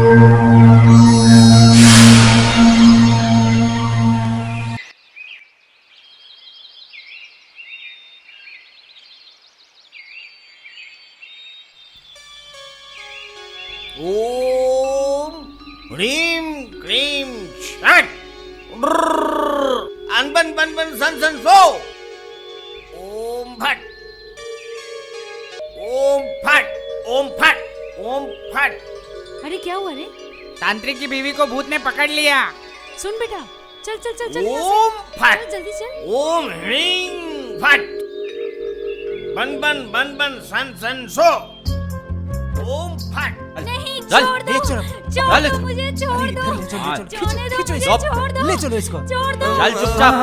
ओम ह्रीं क्रीं छट अनबन बन बन सन सन सो। ओम फट ओम फट ओम फट ओम फट। अरे क्या हुआ रे? तांत्रिक की बीवी को भूत ने पकड़ लिया। सुन बेटा, चल चल चल चल ओम फट चल जल्दी चल। ओम ह्रीं फट बन बन बन बन सन सन सो। ओम फट। नहीं चल, छोड़ दो, ले चलो। छोड़ ले दो चलो। मुझे, छोड़ दो, ले चलो, ले चलो। छोड़ने दो खींचो मुझे, इसको। छोड़ दो, ले चलो इसको। छोड़ दो। चल चुपचाप।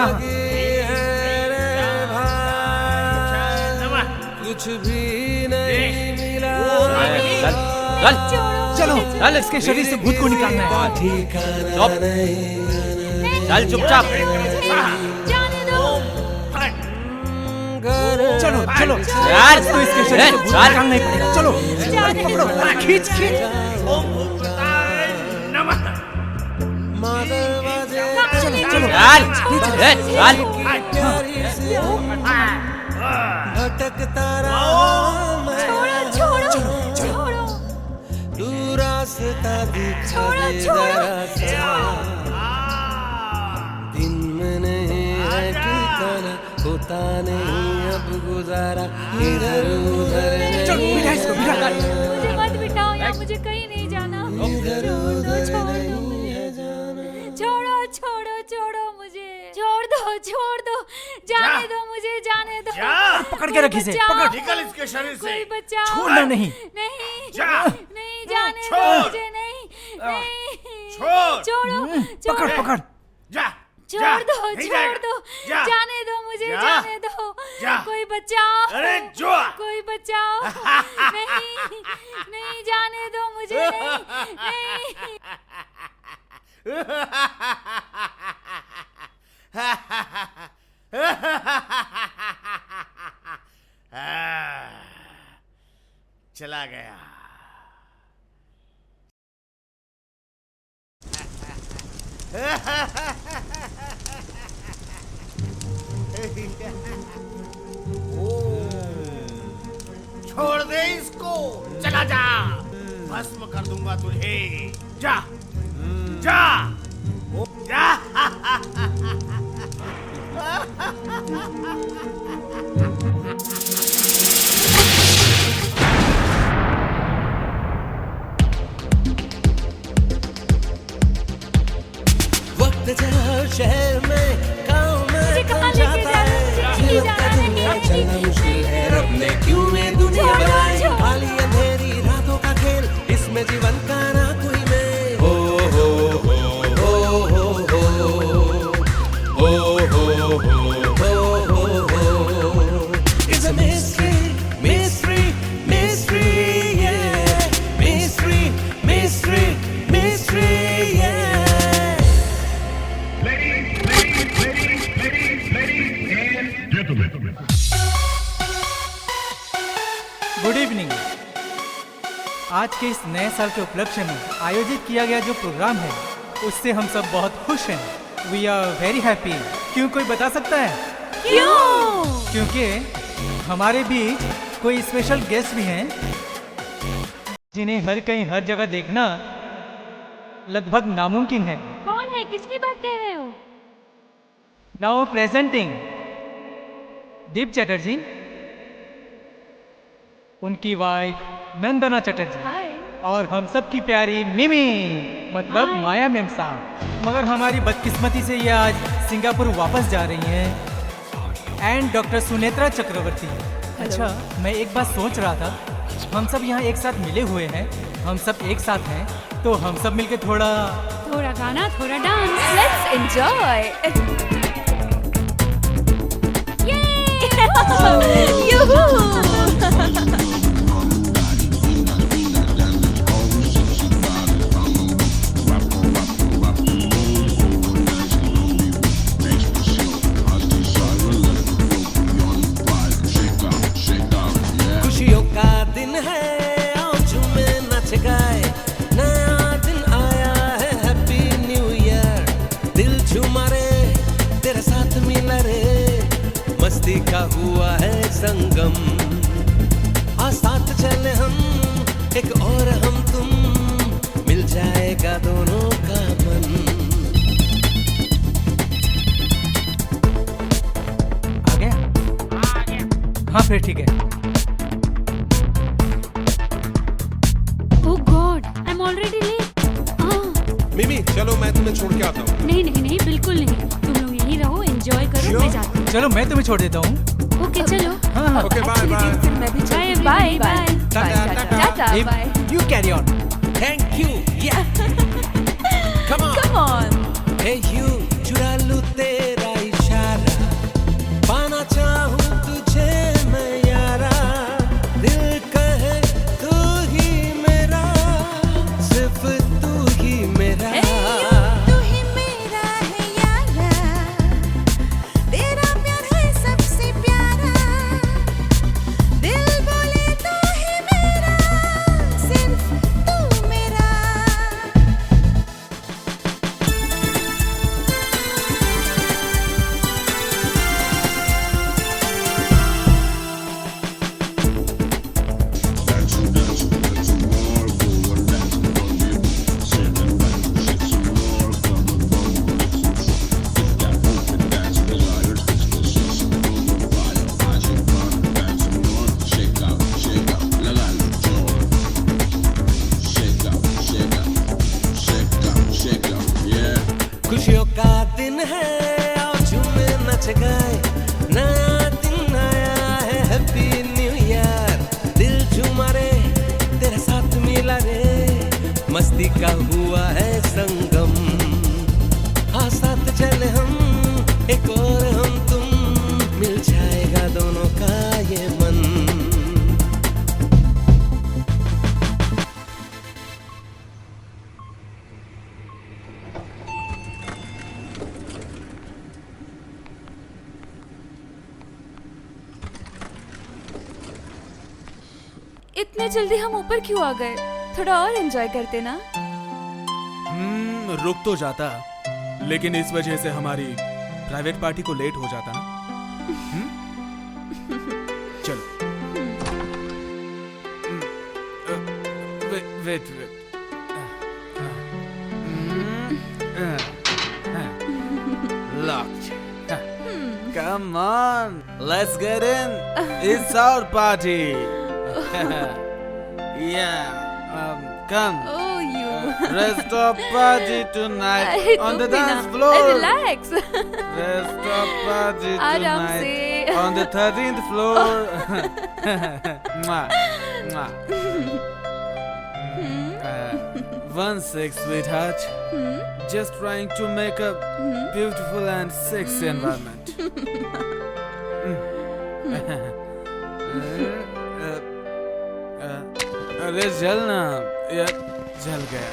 कुछ भी नहीं मिला। चल चलो चल, इसके शरीर से भूत को निकालना है। ठिकाना चल चुपचाप। जाने दो। चलो चलो यार, तो इसके शरीर से भूत निकालना ही पड़ेगा। चलो पकड़ो, खींच खींच। ओम भूताय नमः। चलो चलो यार, चल। भटकता रहा छोड़ो छोड़ो छोड़ो तू रास्ता दिखा छोड़ो, दे छोड़ो, जरा सा। दिन में नहीं है ठिकाना, होता नहीं अब गुजारा इधर उधर चल, बिठा इसको, बिठा। मुझे मत बिठाओ, या मुझे कहीं नहीं जाना। छोड़ दो, छोड़ दो, छोड़ो छोड़ो छोड़ो मुझे, छोड़ दो, जाने दो मुझे, जाने दो। जा। पकड़ के रख इसे, पकड़। निकल इसके शरीर से। कोई बचाओ। छोड़ना नहीं। नहीं जा। नहीं जाने दो छोड़। मुझे, नहीं छोड़। छोड़ो पकड़ पकड़। जा छोड़ दो, नहीं छोड़ जाएगा। दो, जा। जाने दो मुझे, जा। जाने दो। जा। कोई बचाओ। अरे जो। कोई बचाओ। नहीं नहीं जाने दो मुझे, नहीं। चला गया। छोड़ दे इसको, चला जा, भस्म कर दूंगा तुझे। जा जा जा। वक्त चल शहर में गाँव में मुझे कहाँ थम लेके जाता जा रहे है। हो? मुझे जीवन जाना का नहीं, दुनिया नहीं, चलना नहीं, मुश्किल है। नहीं, रब ने क्यों में दुनिया छोड़ो, बनाई, छोड़ो। खाली अंधेरी रातों का खेल, इसमें जीवन का ना कोई मेल। हो हो हो हो हो हो हो हो हो। It's a mystery, mystery, mystery, yeah. Mystery, mystery, mystery, yeah. Good evening. आज के इस नए साल के उपलक्ष्य में आयोजित किया गया जो प्रोग्राम है, उससे हम सब बहुत खुश हैं। We are very happy. क्यों, कोई बता सकता है? क्यों? क्योंकि हमारे बीच कोई स्पेशल गेस्ट भी हैं जिन्हें हर कहीं हर जगह देखना लगभग नामुमकिन है। कौन है? किसकी बात कह रहे हो? नाउ प्रेजेंटिंग दीप चटर्जी, उनकी वाइफ नंदना चटर्जी, हाय। और हम सब की प्यारी मिमी, मतलब हाय। माया मैम साहब। मगर हमारी बदकिस्मती से ये आज सिंगापुर वापस जा रही हैं। एंड डॉक्टर सुनेत्रा चक्रवर्ती। अच्छा, मैं एक बात सोच रहा था, हम सब यहाँ एक साथ मिले हुए हैं, हम सब एक साथ हैं, तो हम सब मिलके थोड़ा गाना, थोड़ा डांस। Let's enjoy. खुशियों का दिन है, आओ झूमे नच गाए, नया दिन हुआ है संगम। आ साथ चले हम, एक और हम तुम, मिल जाएगा दोनों का मन। आ गया? हाँ फिर ठीक है। Oh God, I am already late. Mimi चलो मैं तुम्हें छोड़ के आता हूँ। नहीं नहीं नहीं, बिल्कुल नहीं, तुम लोग यहीं रहो, एंजॉय करो, मैं जाती हूँ। चलो मैं तुम्हें छोड़ देता हूँ। ओके चलो, हाँ हाँ। Okay bye bye. Bye bye bye टाटा If bye. you carry on. Thank you. Come on. Hey you, चुरा लूं तेरा इशारा, पाना चाहूं तुझे मैं यारा। दिल कहे तू ही मेरा, सिर्फ तू ही मेरा। तू ही मेरा है यारा, तेरा प्यार है सबसे प्यारा। दिल बोले तू ही मेरा, सिर्फ तू मेरा। खुशियों का दिन है, आओ झूमे नच गाए। नया दिन आया है, हैप्पी न्यू ईयर। दिल झूमा रे, तेरे साथ मिला रे, मस्ती का हुआ है संगम। हाँ साथ चले हम, एक और हम तुम, मिल जाएगा दोनों का ये मन। इतने जल्दी हम ऊपर क्यों आ गए? थोड़ा और एंजॉय करते ना। रुक तो जाता, लेकिन इस वजह से हमारी प्राइवेट पार्टी को लेट हो जाता ना। चलो। Wait Locked. Come on, let's get in. It's our party. Yeah, come. Oh you. Rest of party tonight on the dance floor. Relax. Rest of party आराम tonight से। on the 13th floor. Mwah, mwah. 1-6, sweetheart. Just trying to make a beautiful and sexy environment. अरे जलना यार, जल गया।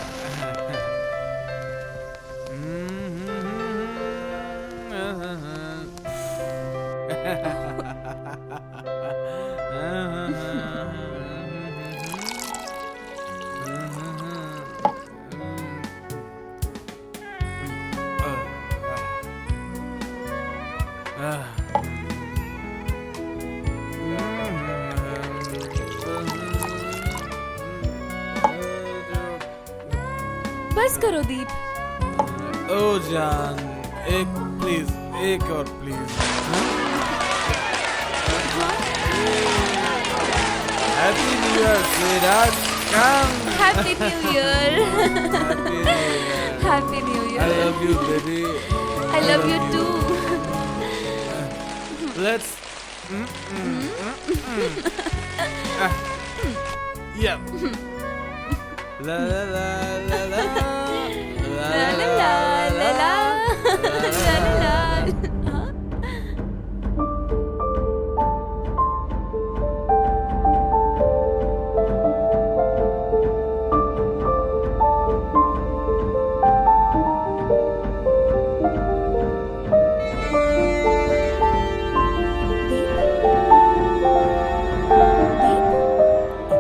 बस करो दीप। ओ जान, एक प्लीज, एक और please. Happy new year sweetheart, come. Happy New Year. Happy New Year. Happy New Year. I love you, baby. I love you too. Let's. Yeah. La la la la la. La la la la la. La la la. हाँ?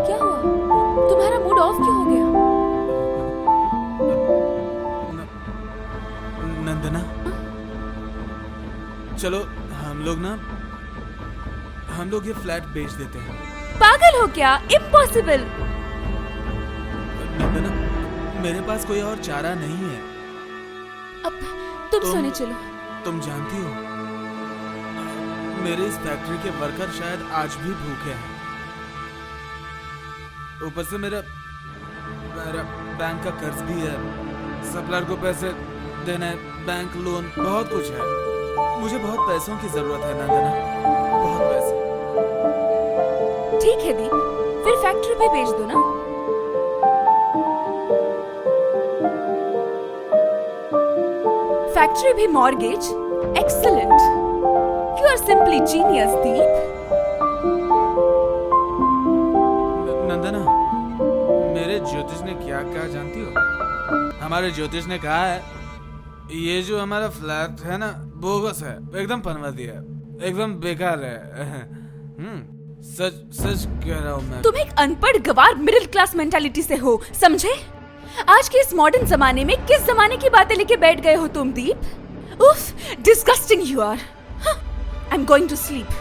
क्या हुआ? तुम्हारा mood off क्यों हो गया? नंदना, चलो हम लोग ना हम लोग ये फ्लैट बेच देते हैं। पागल हो क्या? इम्पॉसिबल। नंदना, मेरे पास कोई और चारा नहीं है। अब तुम सोने चलो। तुम जानती हो, मेरे इस फैक्ट्री के वर्कर शायद आज भी भूखे हैं। ऊपर से मेरा बैंक का कर्ज भी है, सप्लायर को पैसे देना है, बैंक लोन, बहुत कुछ है। मुझे बहुत पैसों की जरूरत है नंदना, बहुत पैसे। ठीक है दीप, फिर फैक्ट्री भी बेच दो ना। फैक्ट्री भी mortgage, excellent. You are simply genius Deep. Nandana, मेरे ज्योतिष ने क्या कहा जानती हो? हमारे ज्योतिष ने कहा है ये जो हमारा फ्लैट है ना, बोगस है, एकदम पनवती है, एकदम बेकार है। सच सच कह रहा हूँ मैं। तुम एक अनपढ़ गवार मिडिल क्लास मेंटालिटी से हो, समझे? आज के इस मॉडर्न जमाने में किस जमाने की बातें लेके बैठ गए हो तुम दीप? उफ, disgusting you are. I am going to sleep.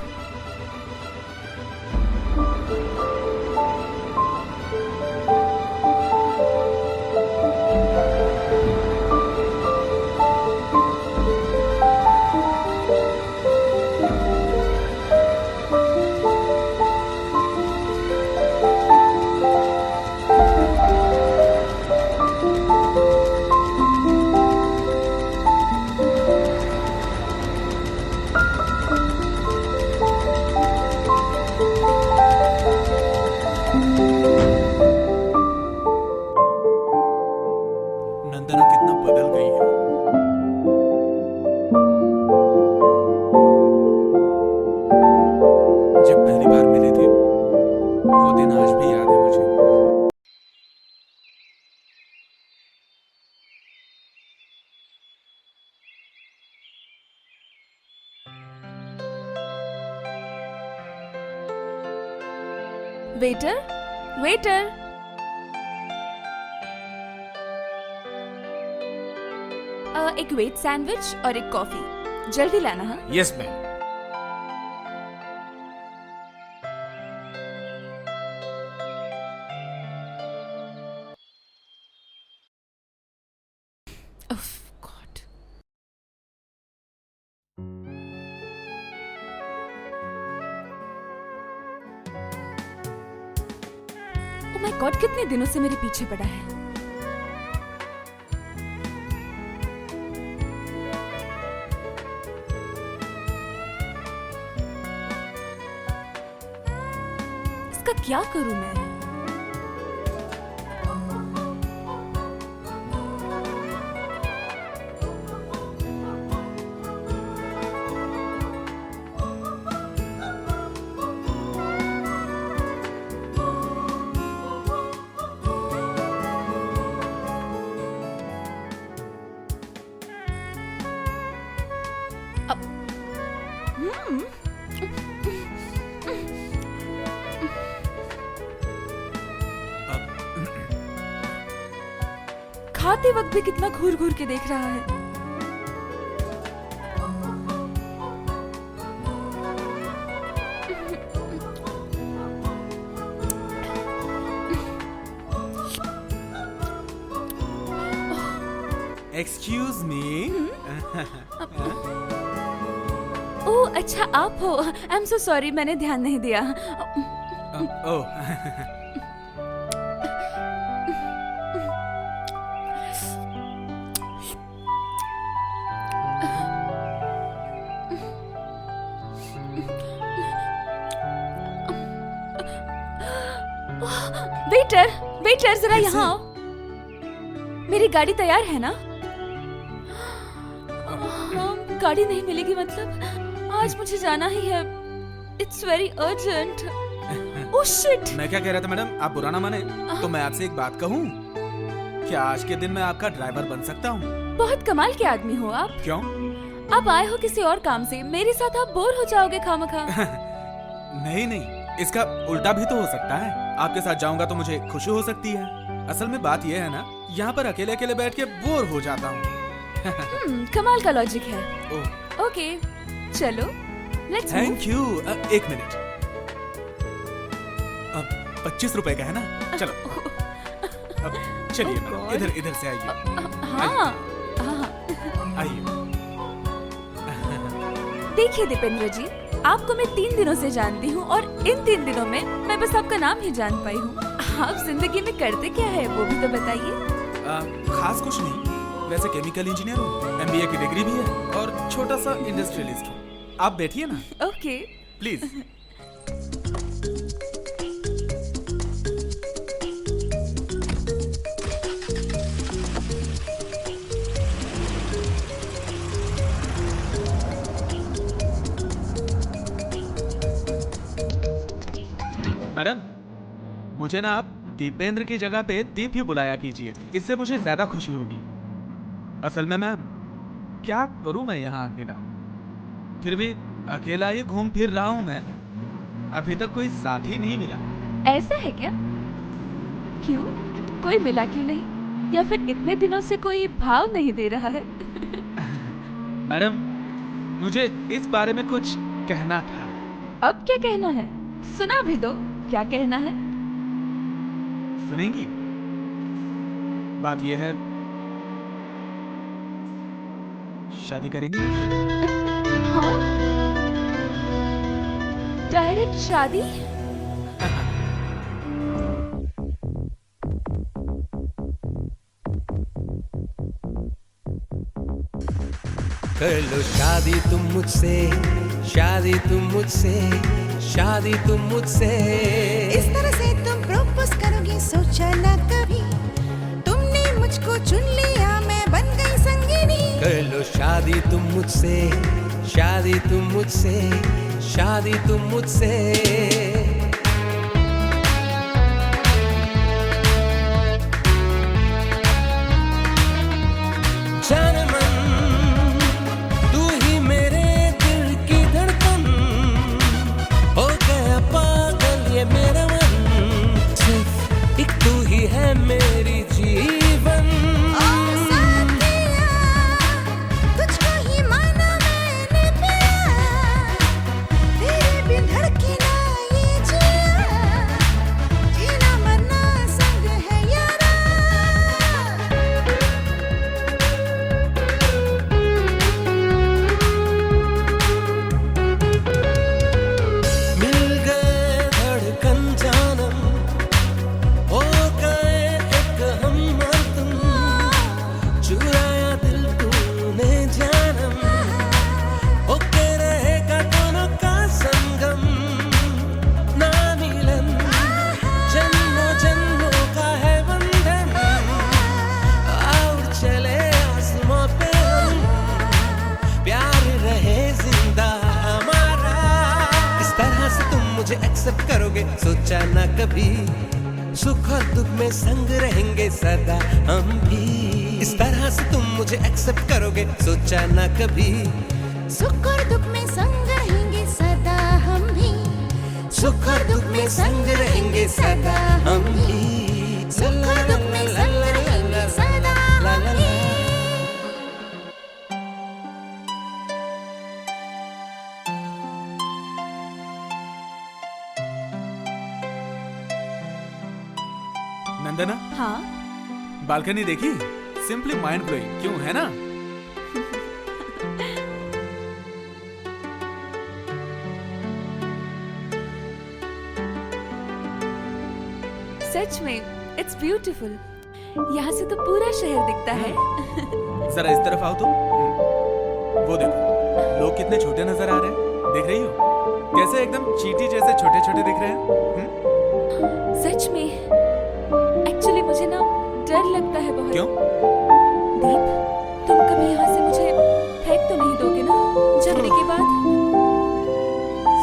Nandana कितना बदल गई है। जब पहली बार मिली थी, वो दिन आज भी याद है मुझे। वेटर, वेटर, एक वेज सैंडविच और एक कॉफी, जल्दी लाना। हाँ, yes ma'am. God. Oh my God, कितने दिनों से मेरे पीछे पड़ा है। इसका क्या करूं मैं? खाते वक्त भी कितना घूर घूर के देख रहा है। Excuse me. ओह अच्छा, आप हो। आई एम सो सॉरी, मैंने ध्यान नहीं दिया। ओह वेटर, वेटर जरा यहाँ आओ। मेरी गाड़ी तैयार है ना? हाँ, गाड़ी नहीं मिलेगी मतलब? आज मुझे जाना ही है। It's very urgent. Oh shit. मैं क्या कह रहा था मैडम, आप बुरा ना माने तो मैं आपसे एक बात कहूँ? क्या आज के दिन मैं आपका ड्राइवर बन सकता हूँ? बहुत कमाल के आदमी हो आप। क्यों? आप आए हो किसी और काम से, मेरे साथ आप बोर हो जाओगे खामखा। नहीं नहीं, इसका उल्टा भी तो हो सकता है। आपके साथ जाऊंगा तो मुझे खुशी हो सकती है। असल में बात यह है ना, यहाँ पर अकेले अकेले बैठ के बोर हो जाता हूँ। कमाल का लॉजिक है। ओह ओके, चलो लेट्स मूव। Thank you. एक मिनट। 25 रुपए का है ना? चलो अब चलिए मैडम, इधर इधर से आइए, हाँ हाँ। आइए। देखिए दीपेंद्र जी, आपको मैं 3 दिनों से जानती हूँ और इन 3 दिनों में मैं बस आपका नाम ही जान पाई हूँ। आप जिंदगी में करते क्या है वो भी तो बताइए। खास कुछ नहीं, वैसे केमिकल इंजीनियर हूँ, MBA की डिग्री भी है और छोटा सा इंडस्ट्रियलिस्ट हूँ। आप बैठिए ना ओके। प्लीज। मैडम, मुझे ना आप दीपेंद्र की जगह पे दीप ही बुलाया कीजिए, इससे मुझे ज्यादा खुशी होगी। असल में मैम, क्या करूं मैं यहाँ अकेला, फिर भी अकेला ही घूम फिर रहा हूँ मैं, अभी तक कोई साथी नहीं मिला। ऐसा है क्या? क्यों, कोई मिला क्यों नहीं? या फिर इतने दिनों से कोई भाव नहीं दे रहा है? मैडम, मुझे इस बारे में कुछ कहना था। अब क्या कहना है? सुना भी दो, क्या कहना है? सुनेंगी? बात यह है, शादी करेंगे? हाँ? डायरेक्ट शादी? कर लो शादी तुम मुझसे, शादी तुम मुझसे, शादी तुम मुझसे। इस तरह से तुम प्रपोज करोगी सोचा ना कभी, तुमने मुझको चुन लिया मैं बन गई संगिनी। कर लो शादी तुम मुझसे, शादी तुम मुझसे, शादी तुम मुझसे। जान मन, तू ही मेरे दिल की धड़कन, हो गया पागल ये मेरा मन, सिर्फ एक तू ही है मेरी जीवन। ओ साथिया, तुझको ही माना मैंने प्यार, तेरे बिन धड़के ना ये जिया, जीना मरना संग है यारा। मिल गए धड़कन जानम, हो गए एक हम और तुम, चुराया दिल तूने जानम, होके रहेगा दोनों का संगम, ना मिलन जन्मों जन्मों का है बंधन, और चले आसमां पे हम, प्यार रहे जिंदा हमारा। इस तरह से तुम मुझे एक्सेप्ट करोगे सोचा ना कभी, सुख और दुख में संग रहेंगे सदा हम भी। इस तरह से तुम मुझे एक्सेप्ट करोगे सोचा ना कभी, सुख और दुख में संग रहेंगे सदा हम भी, सुख और दुख में संग रहेंगे सदा हम भी। सुख और दुख में संग रहेंगे सदा हम भी। नंदना, हाँ? बालकनी देखी? सिंपली माइंड ब्लोइंग, क्यों है ना? सच में इट्स ब्यूटीफुल। यहाँ से तो पूरा शहर दिखता है। जरा इस तरफ आओ तो। वो देखो, लोग कितने छोटे नजर आ रहे हैं, देख रही हो? कैसे एकदम चींटी जैसे छोटे छोटे दिख रहे हैं। सच में एक्चुअली मुझे ना डर लगता है बहुत। क्यों? दीप, तुम कभी यहाँ से मुझे फेंक तो नहीं दोगे ना झगड़े के बाद?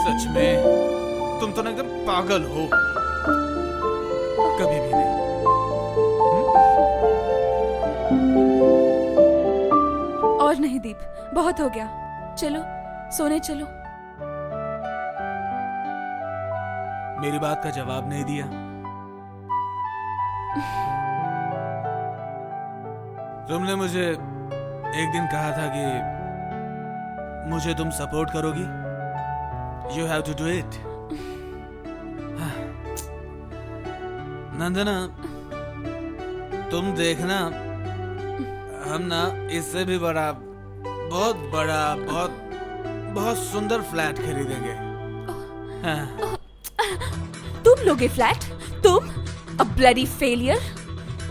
सच में तुम तो ना एकदम पागल हो, कभी भी नहीं। और नहीं दीप, बहुत हो गया, चलो सोने चलो। मेरी बात का जवाब नहीं दिया। तुमने मुझे एक दिन कहा था कि मुझे तुम सपोर्ट करोगी। You have to do it. Nandana, तुम देखना, हम ना इससे भी बड़ा, बहुत बड़ा, बहुत सुंदर फ्लैट खरीदेंगे। हाँ। तुम लोगे फ्लैट? तुम अ ब्लडी फेलियर।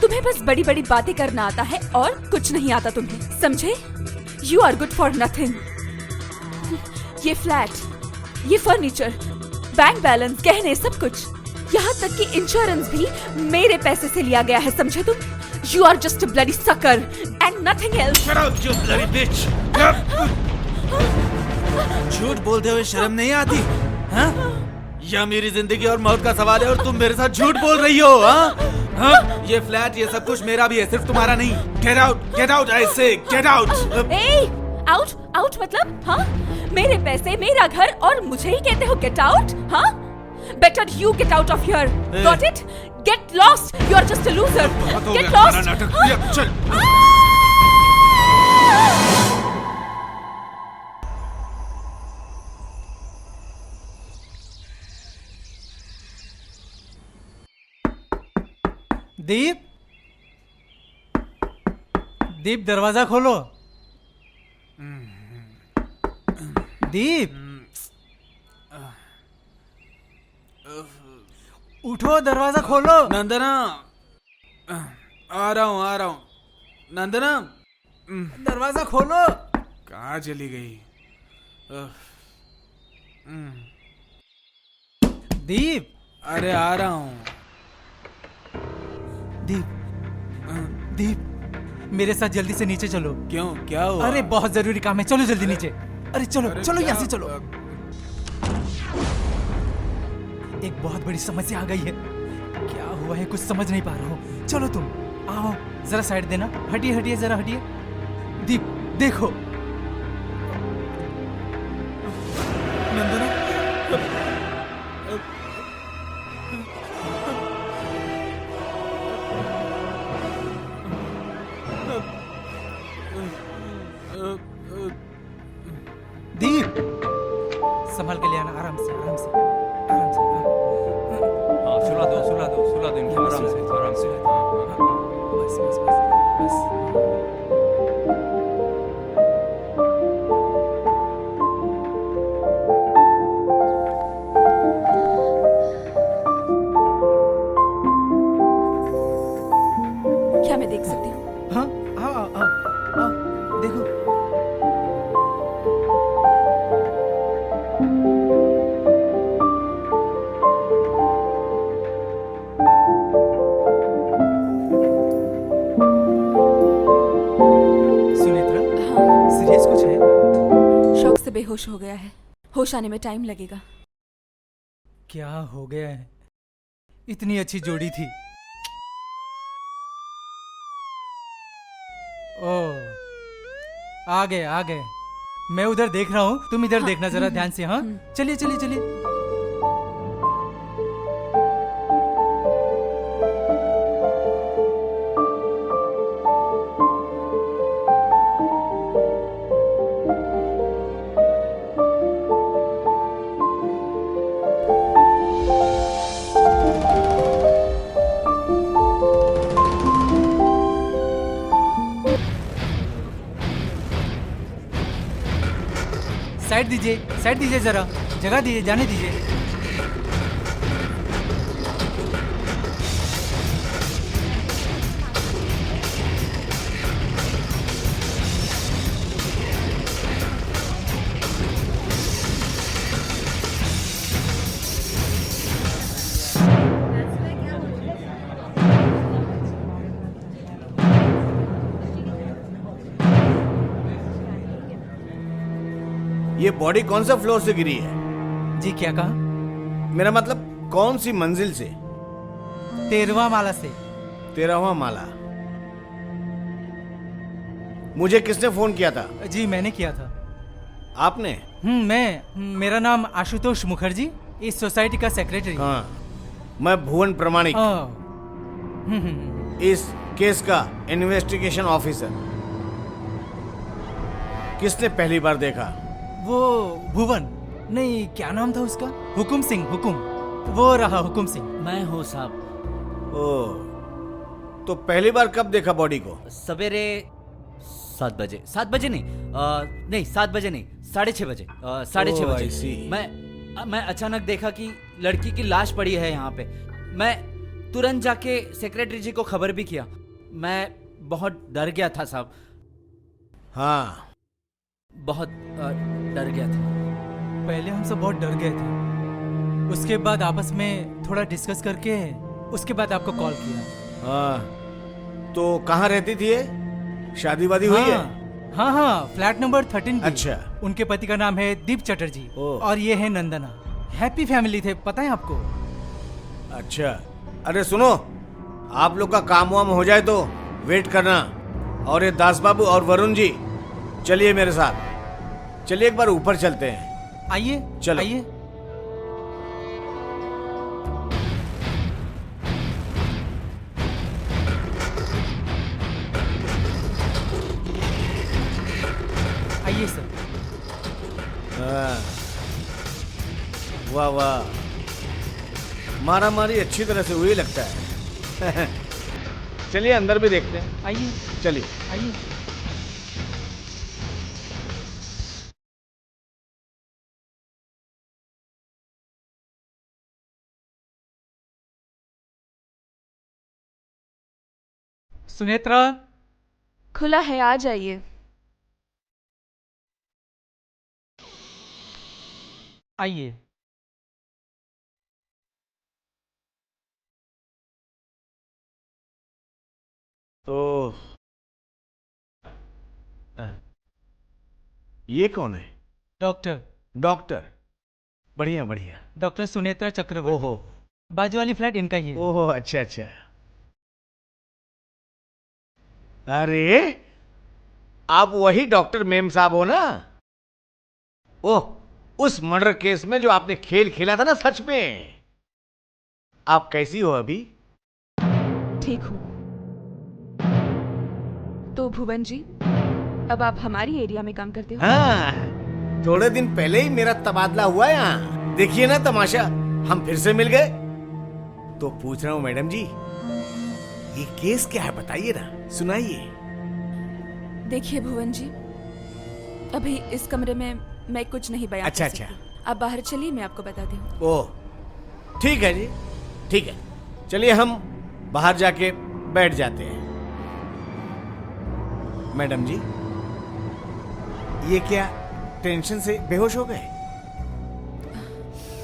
तुम्हें बस बड़ी बड़ी बातें करना आता है और कुछ नहीं आता तुम्हें, समझे? You are good for nothing. ये फ्लैट, ये फर्नीचर, बैंक बैलेंस, गहने, सब कुछ, यहाँ तक कि इंश्योरेंस भी मेरे पैसे से लिया गया है, समझे तुम? You are just a bloody sucker and nothing else. Shut up, you bloody bitch! झूठ बोलते हुए शर्म नहीं आती? हाँ? यह मेरी जिंदगी और मौत का सवाल है और तुम मेरे साथ झूठ बोल रही हो, हाँ? हाँ? ये फ्लैट, ये सब कुछ मेरा भी है, सिर्फ तुम्हारा नहीं। Get out, I say, get out! Out मतलब? हाँ? मेरे पैसे, मेरा घर और मुझे ही कहते हो गेट आउट? हाँ? Better you get out of here. Got it? Get lost, you are just a loser. Get lost. चल। दीप, दीप दरवाजा खोलो। दीप, उठो, दरवाजा खोलो। नंदना, आ रहा हूँ। नंदना, दरवाजा खोलो। कहाँ चली गई? दीप, अरे आ रहा हूँ। दीप, मेरे साथ जल्दी से नीचे चलो। क्यों, क्या हुआ? अरे बहुत जरूरी काम है, चलो जल्दी नीचे। अरे चलो चलो, यहाँ से चलो। एक बहुत बड़ी समस्या आ गई है। क्या हुआ है कुछ समझ नहीं पा रहा हूँ। चलो तुम आओ, जरा साइड देना। हटिए, जरा हटिए। दीप देखो। नंदना, दीप, संभाल के ले आना, आराम से। हाँ, सुला दो इनको, आराम से। बस। क्या मैं देख सकती हूँ? हाँ, आओ, देखो। सुनेत्रा, सीरियस कुछ है? शौक से बेहोश हो गया है, होश आने में टाइम लगेगा। क्या हो गया है? इतनी अच्छी जोड़ी थी। आ गए। मैं उधर देख रहा हूँ, तुम इधर देखना जरा ध्यान से। हाँ, चलिए। साइड दीजिए जरा, जगह दीजिए, जाने दीजिए। ये बॉडी कौन सा फ्लोर से गिरी है? जी क्या कहा? मेरा मतलब कौन सी मंजिल से? 13वां माला से। 13वां माला। मुझे किसने फोन किया था? जी मैंने किया था। आपने? मेरा नाम आशुतोष मुखर्जी, इस सोसाइटी का सेक्रेटरी। हाँ, मैं भुवन प्रमाणिक, इस केस का इन्वेस्टिगेशन ऑफिसर। किसने पहली बार देखा? वो भुवन नहीं, क्या नाम था उसका? हुकुम सिंह। वो रहा हुकुम सिंह। मैं हूँ साहब। ओ, तो पहली बार कब देखा बॉडी को? सवेरे 7 बजे, 7 बजे नहीं, नहीं 7 बजे नहीं, 6:30 बजे, 6:30 Oh, I बजे see. मैं अचानक देखा कि लड़की की लाश पड़ी है यहाँ पे। मैं तुरंत जाके सेक्रेटरी जी को खबर भी किया। मैं बहुत डर गया था साहब, हाँ, बहुत डर गया था। पहले हम सब बहुत डर गए थे, उसके बाद आपस में थोड़ा डिस्कस करके उसके बाद आपको कॉल किया। हाँ, तो कहाँ रहती थी ये? शादी वादी हुई है? हाँ हाँ, फ्लैट नंबर 13 पे। अच्छा। उनके पति का नाम है दीप चटर्जी ओह। और ये है नंदना। हैप्पी फैमिली थे, पता है आपको? अच्छा, अरे सुनो, आप लोग का काम वाम हो जाए तो वेट करना। और ये दास बाबू और वरुण जी, चलिए मेरे साथ, चलिए एक बार ऊपर चलते हैं। आइए चलो। आइए। आइए सर। हाँ, वाह वाह, मारा मारी अच्छी तरह से हुई लगता है। चलिए अंदर भी देखते हैं। आइए चलिए। आइए। सुनेत्रा, खुला है, आ जाइए। आइए। तो ये कौन है? Doctor doctor? बढ़िया बढ़िया। डॉक्टर सुनेत्रा चक्रवर्ती। ओहो, बाजू वाली फ्लैट इनका ही है। ओहो, अच्छा अच्छा। अरे, आप वही डॉक्टर मेम साहब हो ना? ओह, उस मर्डर केस में जो आपने खेल खेला था ना, सच में। आप कैसी हो अभी? ठीक हूँ। तो भुवन जी, अब आप हमारी एरिया में काम करते हो? हाँ, थोड़े दिन पहले ही मेरा तबादला हुआ यहाँ। देखिए ना तमाशा, हम फिर से मिल गए। तो पूछ रहा हूँ मैडम जी, ये केस क्या है, बताइए ना, सुनाइए। देखिए भुवन जी, अभी इस कमरे में मैं कुछ नहीं बयान अच्छा, कर सकती। आप बाहर चलिए, मैं आपको बताती हूँ। ओह, ठीक है जी, ठीक है। चलिए हम बाहर जाके बैठ जाते हैं। मैडम जी, ये क्या टेंशन से बेहोश हो गए?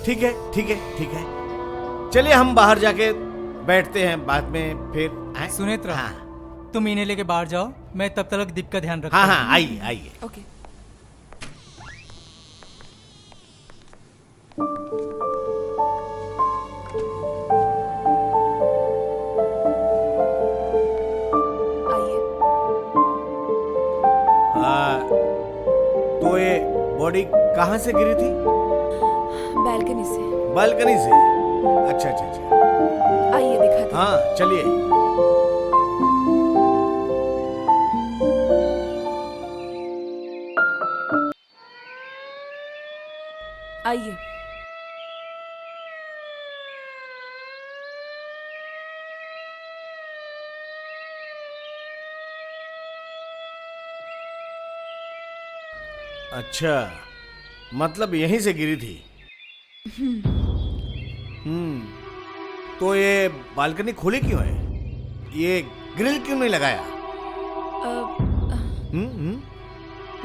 ठीक है ठीक है ठीक है, चलिए हम बाहर जाके बैठते हैं, बाद में फिर आए। सुनेत्रा, हाँ तुम इन्हें लेके बाहर जाओ, मैं तब तक दीप का ध्यान रखता हाँ हूँ। हाँ, आइए आइए। ओके। आइए। तो ये बॉडी कहाँ से गिरी थी? बालकनी से। बालकनी से? अच्छा अच्छा अच्छा। आइए दिखाते हैं। हाँ चलिए। आइए। अच्छा, मतलब यहीं से गिरी थी। तो ये बालकनी खुली क्यों है? ये ग्रिल क्यों नहीं लगाया?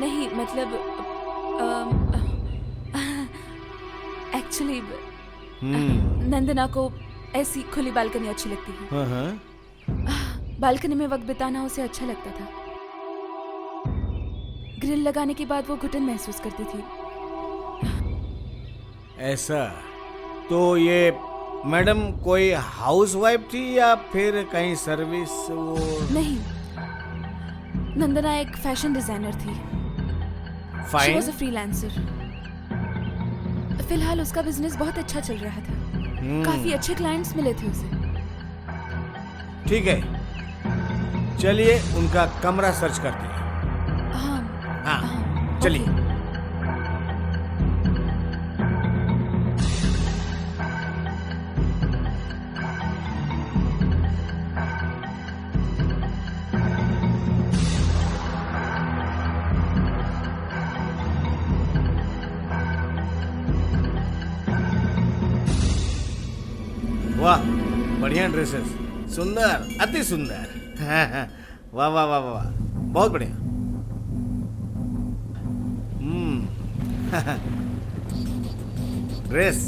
नहीं, मतलब एक्चुअली नंदना को ऐसी खुली बालकनी अच्छी लगती है। हाँ हाँ। बालकनी में वक्त बिताना उसे अच्छा लगता था। ग्रिल लगाने के बाद वो घुटन महसूस करती थी। ऐसा? तो ये मैडम कोई हाउसवाइफ थी या फिर कहीं सर्विस? वो नहीं, नंदना एक फैशन डिजाइनर थी। She fine. was a freelancer. फिलहाल उसका बिजनेस बहुत अच्छा चल रहा था। काफी अच्छे क्लाइंट्स मिले थे उसे। ठीक है, चलिए उनका कमरा सर्च करते हैं। हाँ हाँ चलिए। ओके। बढ़िया ड्रेसेस, सुंदर, अति सुंदर। हाँ, हाँ, वाह वाह वाह वाह, बहुत बढ़िया। Dress,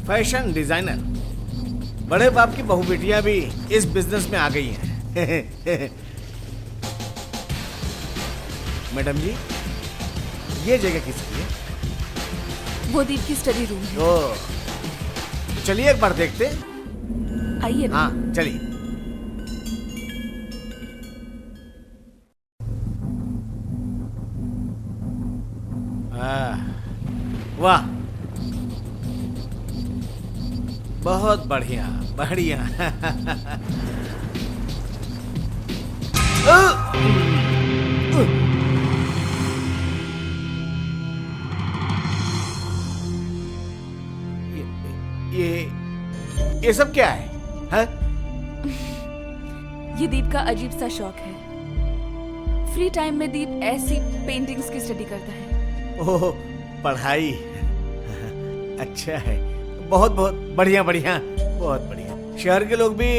fashion designer. बड़े बाप की बहू बेटियां भी इस बिजनेस में आ गई हैं। मैडम जी, ये जगह किसकी है? वो दीप की स्टडी रूम है। ओ, चलिए एक बार देखते। आइए ना। हाँ चलिए। वाह, बहुत बढ़िया बढ़िया। ये सब क्या है? हाँ? ये दीप का अजीब सा शौक है। फ्री टाइम में दीप ऐसी पेंटिंग्स की स्टडी करता है। ओह, पढ़ाई। अच्छा है, बहुत बहुत बढ़िया बढ़िया, बहुत बढ़िया। शहर के लोग भी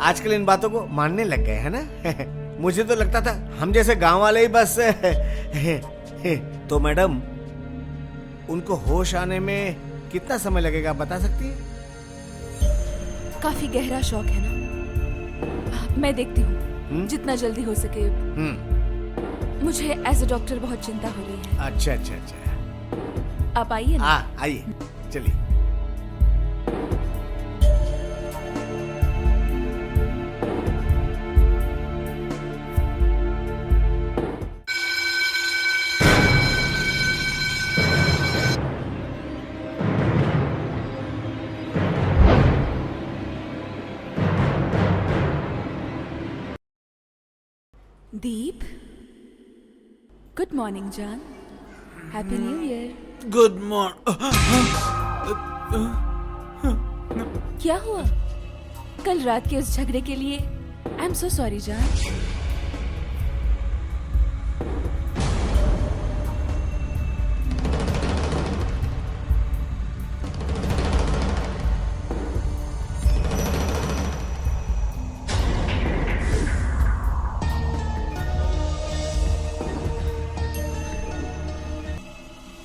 आजकल इन बातों को मानने लग गए हैं ना। मुझे तो लगता था हम जैसे गांव वाले ही बस। तो मैडम, उनको होश आने में कितना समय लगेगा, बता सकती है? काफी गहरा शौक है ना। मैं देखती हूँ जितना जल्दी हो सके। मुझे एज अ डॉक्टर बहुत चिंता हो रही है। अच्छा अच्छा अच्छा। आप आइए ना। आइए, चलिए। दीप, गुड मॉर्निंग जान। Happy new year. Good morning. क्या हुआ? कल रात के उस झगड़े के लिए आई एम सो सॉरी जान।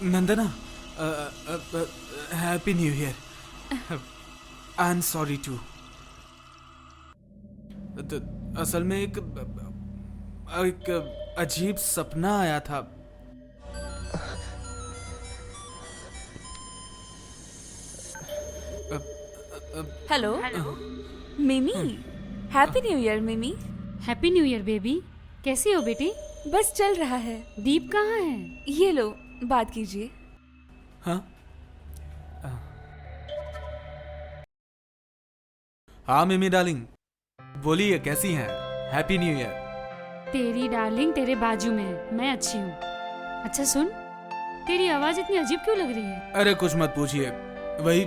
Nandana, happy new year. I am sorry too. असल में एक अजीब सपना आया था। Hello Mimi, happy new year Mimi. Happy new year baby. कैसी हो बेटी? बस चल रहा है। दीप कहाँ है? ये लो, बात कीजिए। हाँ हाँ मिमी डार्लिंग, बोलिए कैसी हैं? Happy new year. तेरी डार्लिंग तेरे बाजू में है, मैं अच्छी हूँ। अच्छा सुन, तेरी आवाज इतनी अजीब क्यों लग रही है? अरे कुछ मत पूछिए, वही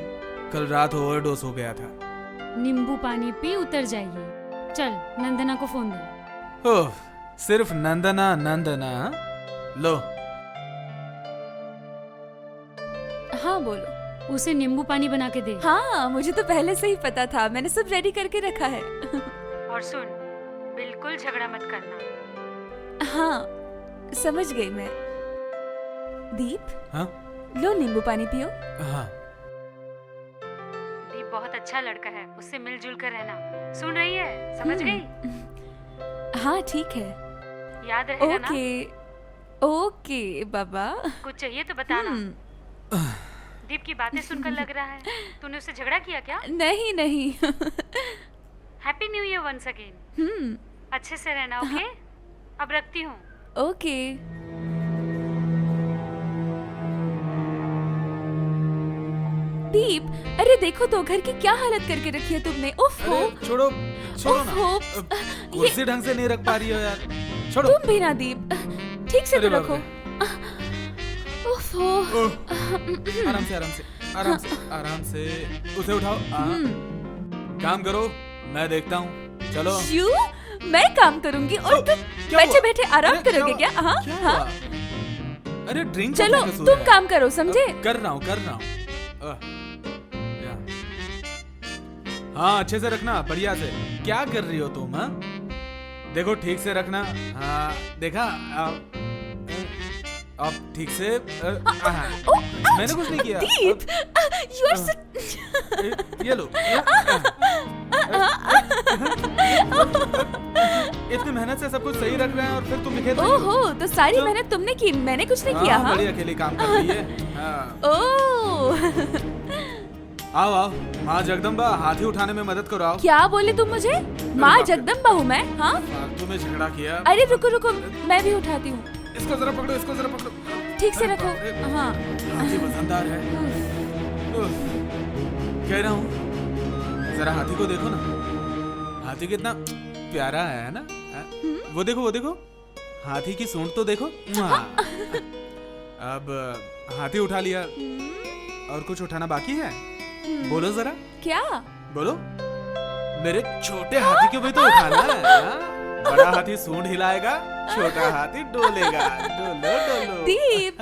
कल रात ओवरडोज हो गया था। नींबू पानी पी, उतर जाइए। चल नंदना को फोन दे। ओह, सिर्फ नंदना नंदना। लो। हाँ बोलो। उसे नींबू पानी बना के दे। हाँ, मुझे तो पहले से ही पता था, मैंने सब रेडी करके रखा है। और सुन, बिल्कुल झगड़ा मत करना। हाँ समझ गई मैं। दीप, हाँ? लो नींबू पानी पियो। हाँ। दीप बहुत अच्छा लड़का है, उससे मिलजुल कर रहना। सुन रही है? समझ गई? हाँ ठीक है। याद रहेगा ना? ओके ओके बाबा। कुछ चाहिए तो बताना। दीप की बातें सुनकर लग रहा है तूने उससे झगड़ा किया क्या? नहीं नहीं। Happy new year once again. अच्छे से रहना, ओके? अब रखती हूँ। ओके। दीप, अरे देखो तो घर की क्या हालत करके रखी है तुमने। उफ हो। छोड़ो ना, कुर्सी ढंग से नहीं रख पा रही हो यार। छोड़ो। तुम भी ना दीप, ठीक से तो रखो। उफ हो। आराम से आराम से आराम से आराम से उसे उठाओ। काम करो, मैं देखता हूँ। चलो। यू, मैं काम करूंगी और तुम बैठे बैठे आराम करोगे क्या? हाँ हाँ। अरे ड्रिंक। चलो तुम काम करो, समझे? कर रहा हूँ। हाँ अच्छे से रखना, बढ़िया से। क्या कर रही हो तुम? हाँ देखो ठीक से रखना। हाँ देखा? अब ठीक से। मैंने कुछ नहीं किया। दीप, you are so... ये लो। इतनी मेहनत से सब कुछ सही रख रहे हैं और फिर तुम बिखेर रही हो। ओहो, तो सारी मेहनत तुमने की, मैंने कुछ नहीं किया। हाँ बड़ी अकेली काम कर रही है। हाँ। ओह आओ आओ, माँ जगदम्बा हाथी उठाने में मदद करो। आओ। क्या बोले तुम मुझे? माँ जगदम्बा हूँ मैं? हाँ तुम्हें झगड़ा किया। अरे रुको रुको, मैं भी उठाती हूँ। इसको जरा पकड़ो, इसको जरा पकड़ो। ठीक से रखो। हाँ हाथी वजनदार है। कह रहा हूँ जरा हाथी को देखो ना, हाथी कितना प्यारा है ना? वो देखो वो देखो, हाथी की सूंड तो देखो। अब हाथी उठा लिया, और कुछ उठाना बाकी है? बोलो जरा। क्या? बोलो। मेरे छोटे हाथी को भी तो उठाना है। हाँ? बड़ा हाथी सूंड हिलाएगा, छोटा हाथी डोलेगा। Dolo Dolo. दीप।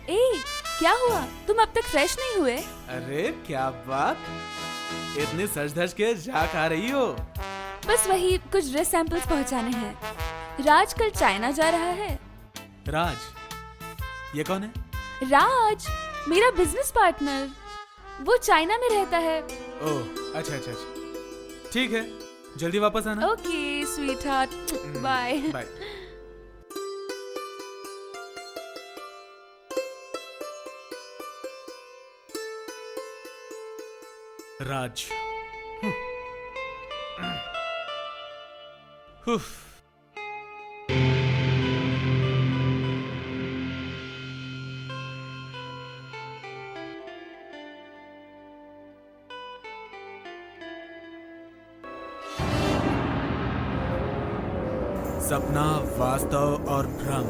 ए, क्या हुआ? तुम अब तक फ्रेश नहीं हुए? अरे क्या बात, इतनी सज धज के जा खा रही हो? बस वही कुछ ड्रेस सैंपल्स पहुंचाने हैं। राज कल चाइना जा रहा है। राज? ये कौन है? राज मेरा बिजनेस पार्टनर, वो चाइना में रहता है। ओह अच्छा अच्छा अच्छा, ठीक है, जल्दी वापस आना। Okay sweetheart, bye bye. Raj. Sapna, वास्तव और भ्रम।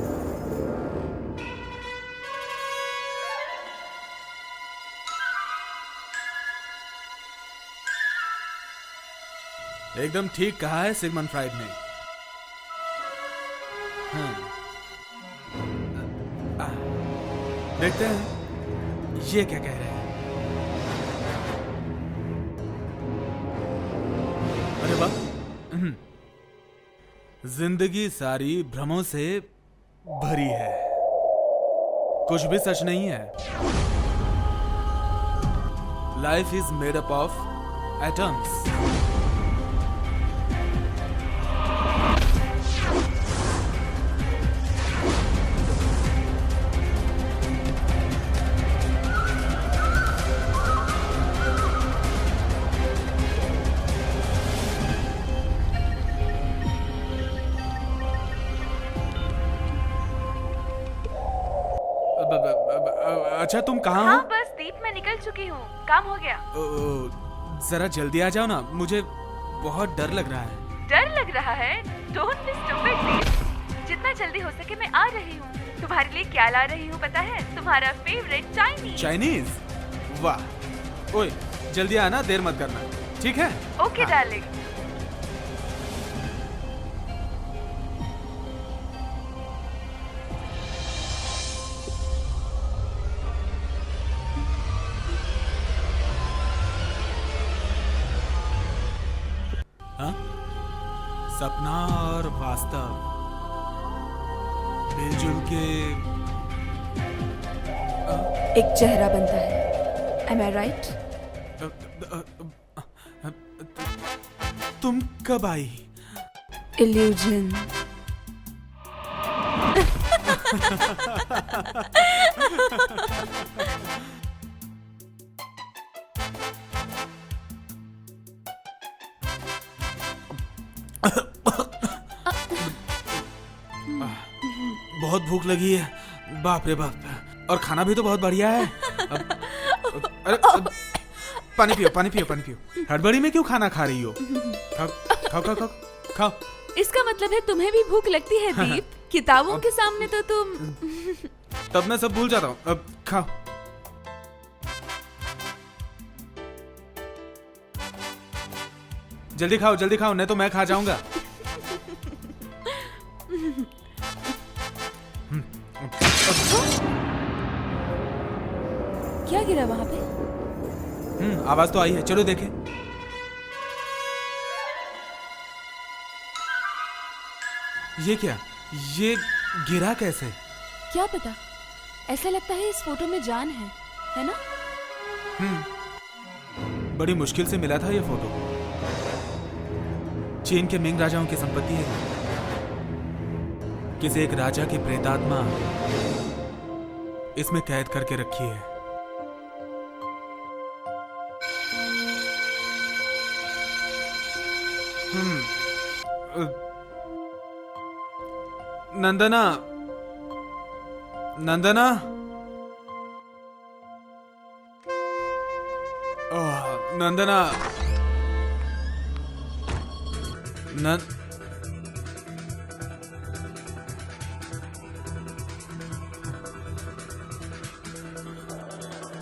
एकदम ठीक कहा है सिगमंड फ्राइड ने। हाँ। देखते हैं ये क्या कह रहे हैं। अरे वाह, जिंदगी सारी भ्रमों से भरी है, कुछ भी सच नहीं है। Life is made up of atoms. अच्छा तुम कहाँ हाँ हो? बस दीप, मैं निकल चुकी हूँ, काम हो गया। जरा जल्दी आ जाओ ना, मुझे बहुत डर लग रहा है। डर लग रहा है? डोंट बी स्टूपिड दीप, जितना जल्दी हो सके मैं आ रही हूँ। तुम्हारे लिए क्या ला रही हूँ पता है? तुम्हारा फेवरेट चाइनीज। चाइनीज? वाह। ओए जल्दी आना, देर मत करना, ठीक है? Okay darling. सपना और वास्तव मिलजुल के एक चेहरा बनता है। Am I right? तुम कब आई? Illusion. बहुत भूख लगी है, बाप रे बाप, और खाना भी तो बहुत बढ़िया है। अरे पानी पियो पानी पियो पानी पियो। हड़बड़ी में क्यों खाना खा रही हो? खाओ खाओ खाओ खाओ खाओ। इसका मतलब है तुम्हें भी भूख लगती है दीप? किताबों के सामने तो तुम। तब मैं सब भूल जाता हूँ। अब खाओ। जल्दी खाओ नहीं तो मैं खा जाऊंगा। क्या गिरा वहां पे? आवाज तो आई है, चलो देखें। ये क्या? ये गिरा कैसे? क्या पता, ऐसा लगता है इस फोटो में जान है ना? बड़ी मुश्किल से मिला था ये फोटो। चीन के मिंग राजाओं की संपत्ति है। किसी एक राजा की प्रेतात्मा इसमें कैद करके रखी है। नंदना, नंदना, नंदना,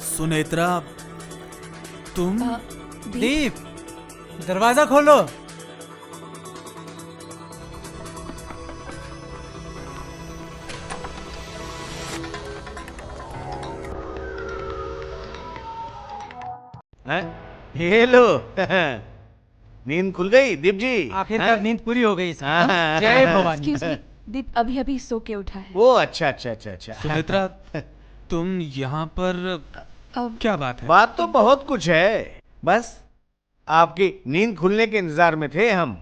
सुनेत्रा, तुम? दीप, दरवाजा खोलो। ये लो। नींद खुल गई दीप जी? आखिरकार नींद पूरी हो गई। हाँ। जय भवानी। Excuse me, दीप अभी सो के उठा है। वो अच्छा। सुनेत्रा, तुम यहाँ पर क्या बात है? बात तो बहुत कुछ है, बस आपकी नींद खुलने के इंतजार में थे हम।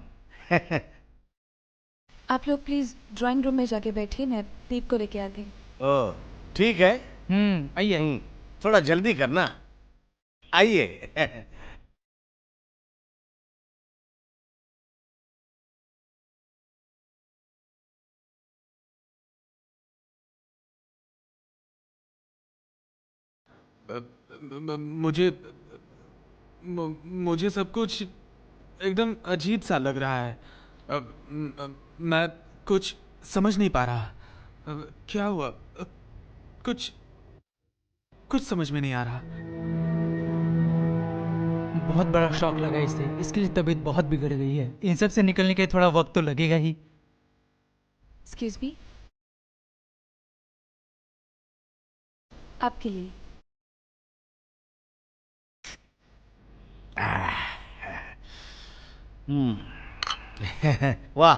आप लोग प्लीज ड्राइंग रूम में जाके बैठिए, मैं दीप को लेके आती हूँ। ओ ठीक है। आइए। थोड़ा जल्दी करना। आइए। मुझे सब कुछ एकदम अजीब सा लग रहा है। मैं कुछ समझ नहीं पा रहा। क्या हुआ? कुछ समझ में नहीं आ रहा। बहुत बड़ा शॉक लगा इसे, इसके लिए तबीयत बहुत बिगड़ गई है। इन सब से निकलने के लिए थोड़ा वक्त तो लगेगा ही। Excuse me, आपके लिए। वाह,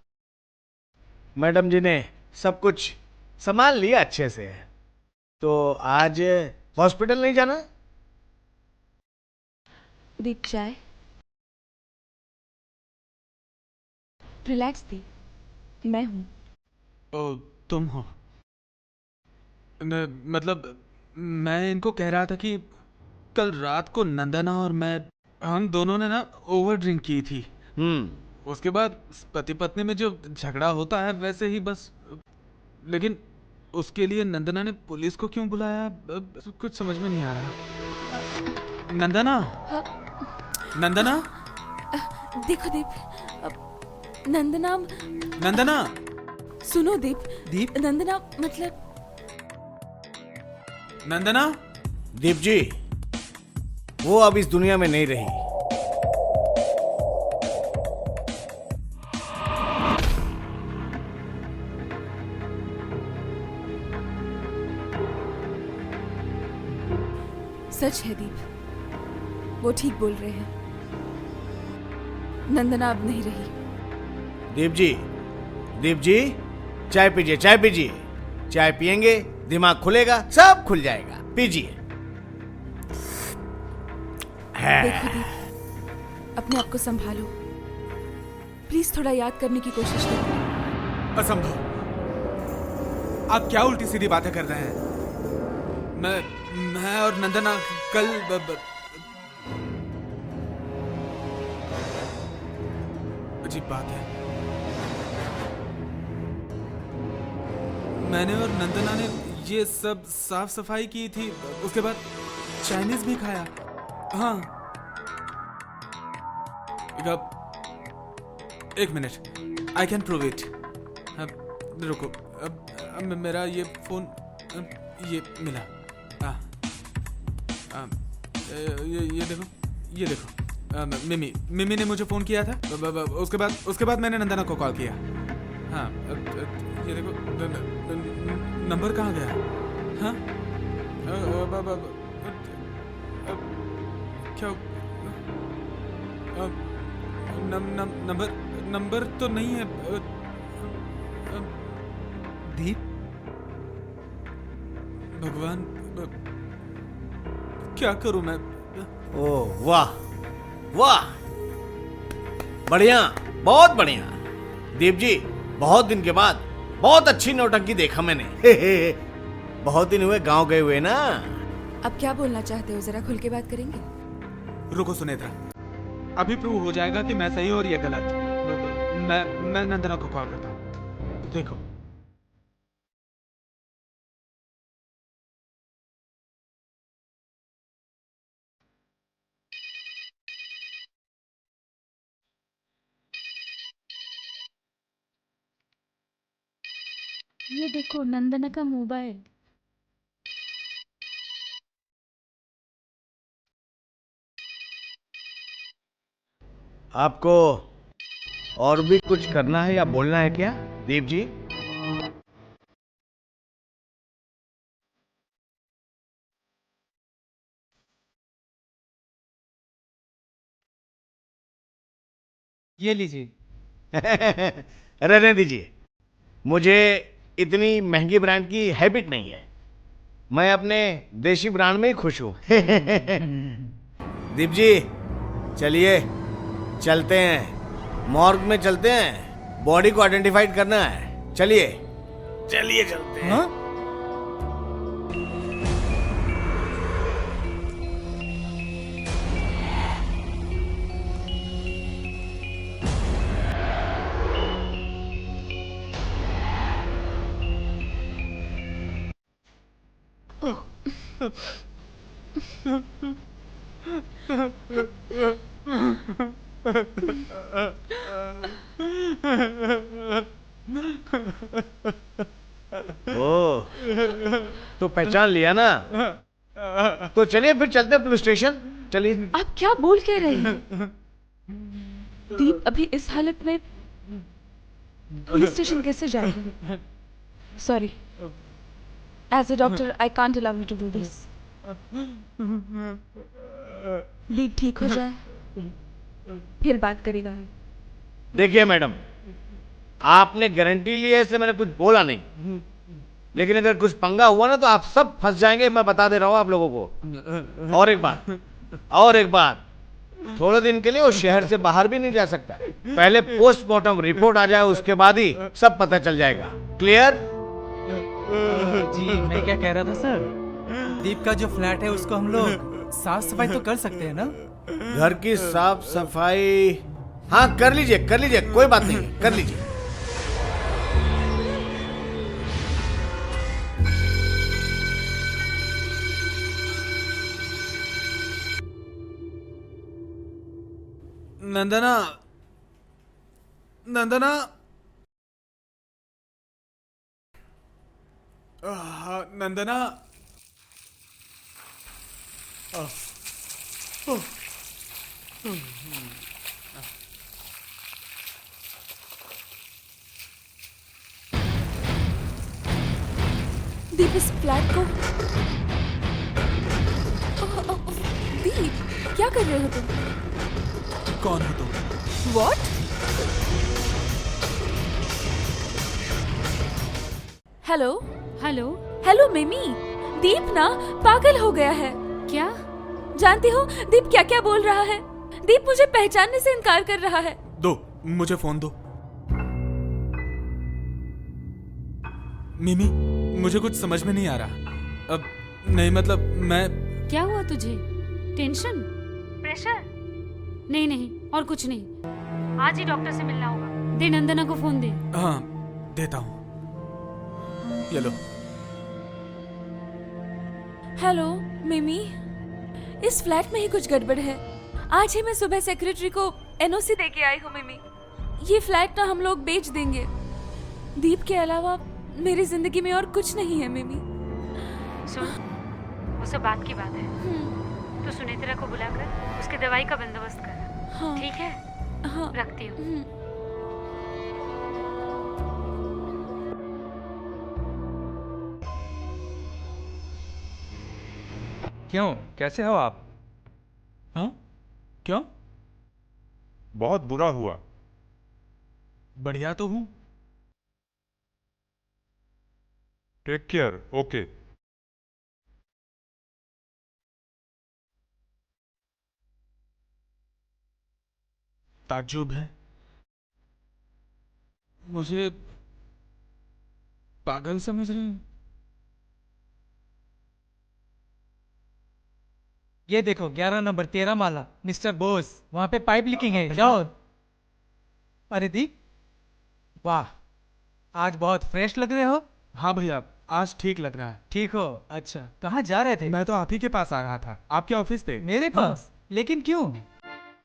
मैडम जी ने सब कुछ संभाल लिया अच्छे से। तो आज हॉस्पिटल नहीं जाना? दीप चाय। रिलैक्स दी, मैं हूँ। ओ, तुम हो? मतलब मैं इनको कह रहा था कि कल रात को नंदना और मैं, हम दोनों ने ना ओवर ड्रिंक की थी। उसके बाद पति पत्नी में जो झगड़ा होता है वैसे ही बस। लेकिन उसके लिए नंदना ने पुलिस को क्यों बुलाया, कुछ समझ में नहीं आ रहा। नंदना, नंदना, देखो दीप, नंदना, सुनो दीप, नंदना मतलब नंदना। दीप जी, वो अब इस दुनिया में नहीं रही। सच है दीप, वो ठीक बोल रहे हैं। नंदना अब नहीं रही। दीप जी, चाय पीजिए, चाय पियेंगे, दिमाग खुलेगा, सब खुल जाएगा। पीजिए। देखो दीप, अपने आप को संभालो। प्लीज थोड़ा याद करने की कोशिश करो। असंभव, आप क्या उल्टी सीधी बातें कर रहे हैं? मैं और नंदना कल अजीब बात है। मैंने और नंदना ने ये सब साफ सफाई की थी, उसके बाद चाइनीज भी खाया। हाँ, एक minute, I can prove it. रुको, अब मेरा ये फोन ये मिला। ये देखो, मिमी ने मुझे फोन किया था। उसके बाद मैंने नंदना को कॉल किया। हाँ, ये देखो नंबर कहाँ गया? हाँ, क्या नंबर तो नहीं है। दीप, भगवान, क्या करूं मैं? ओह वाह वाह, बढ़िया, बहुत बढ़िया। दीप जी, बहुत दिन के बाद बहुत अच्छी नौटंकी देखा मैंने। बहुत दिन हुए गांव गए हुए ना। अब क्या बोलना चाहते हो, जरा खुल के बात करेंगे? रुको सुनेत्रा, अभी प्रूव हो जाएगा कि मैं सही और ये गलत। मैं नंदना को कॉल करता हूँ। देखो, ये देखो नंदना का मोबाइल। आपको और भी कुछ करना है या बोलना है क्या दीप जी? ये लीजिए। रहने दीजिए, मुझे इतनी महंगी ब्रांड की हैबिट नहीं है। मैं अपने देशी ब्रांड में ही खुश हूं। दीप जी, चलिए चलते हैं, मॉर्ग में चलते हैं, बॉडी को आइडेंटिफाइड करना है। चलिए चलिए चलते हैं। हाँ? ओ, तो पहचान लिया ना? तो चलिए फिर चलते हैं पुलिस स्टेशन। चलिए। आप क्या बोल के रहे हैं? दीप अभी इस हालत में पुलिस स्टेशन कैसे जाएगा? Sorry, as a doctor I can't allow you to do this. Deep ठीक हो जाए फिर बात करेगा। देखिए मैडम, आपने गारंटी ली है, इसलिए मैंने कुछ बोला नहीं, लेकिन अगर कुछ पंगा हुआ ना तो आप सब फंस जाएंगे, मैं बता दे रहा हूं आप लोगों को। और एक बात, थोड़े दिन के लिए वो शहर से बाहर भी नहीं जा सकता। पहले पोस्टमार्टम रिपोर्ट आ जाए, उसके बाद ही सब पता चल जाएगा। क्लियर? जी, मैं क्या कह रहा था सर, दीप का जो फ्लैट है उसको हम लोग साफ सफाई तो कर सकते हैं ना? घर की साफ सफाई, हाँ कर लीजिए कोई बात नहीं, कर लीजिए। नंदना, नंदना, नंदना, दीप इस फ्लैट को। दीप, क्या कर रहे हो तुम? कौन हो तुम? What? हेलो हेलो, हेलो मिमी, दीप ना पागल हो गया है। क्या? जानती हो दीप क्या क्या बोल रहा है? दीप मुझे पहचानने से इनकार कर रहा है। दो, मुझे फोन दो। मिमी, मुझे कुछ समझ में नहीं आ रहा। अब नहीं, मतलब मैं। क्या हुआ तुझे? Tension, pressure? नहीं, और कुछ नहीं। आज ही डॉक्टर से मिलना होगा। दे नंदना को फोन दे। हाँ, देता हूँ। ये लो। हेलो मिमी, इस फ्लैट में ही कुछ गड़बड़ है। आज ही मैं सुबह सेक्रेटरी को एनओसी दे के आई हूँ मिमी। ये फ्लैट ना हम लोग बेच देंगे। दीप के अलावा मेरी जिंदगी में और कुछ नहीं है मिमी। सुन, वो सब बात की बात है। तो सुनेत्रा को बुलाकर उसके दवाई का बंदोबस्त कर। हाँ। ठीक है, हाँ। रखती हूँ। क्यों, कैसे हो आप? हाँ? क्यों? बहुत बुरा हुआ। बढ़िया तो हूँ। Take care. ओके। ताज्जुब है, मुझे पागल समझ रहे हैं। ये देखो 11 नंबर 13 माला, मिस्टर बोस, वहां पे पाइप लीकिंग है, जाओ। अरे दीप, वाह, आज बहुत फ्रेश लग रहे हो। हाँ भैया, आज ठीक लग रहा है। ठीक हो? अच्छा, कहाँ जा रहे थे? मैं तो आप ही के पास आ रहा था, आपके ऑफिस थे। मेरे पास? लेकिन क्यों?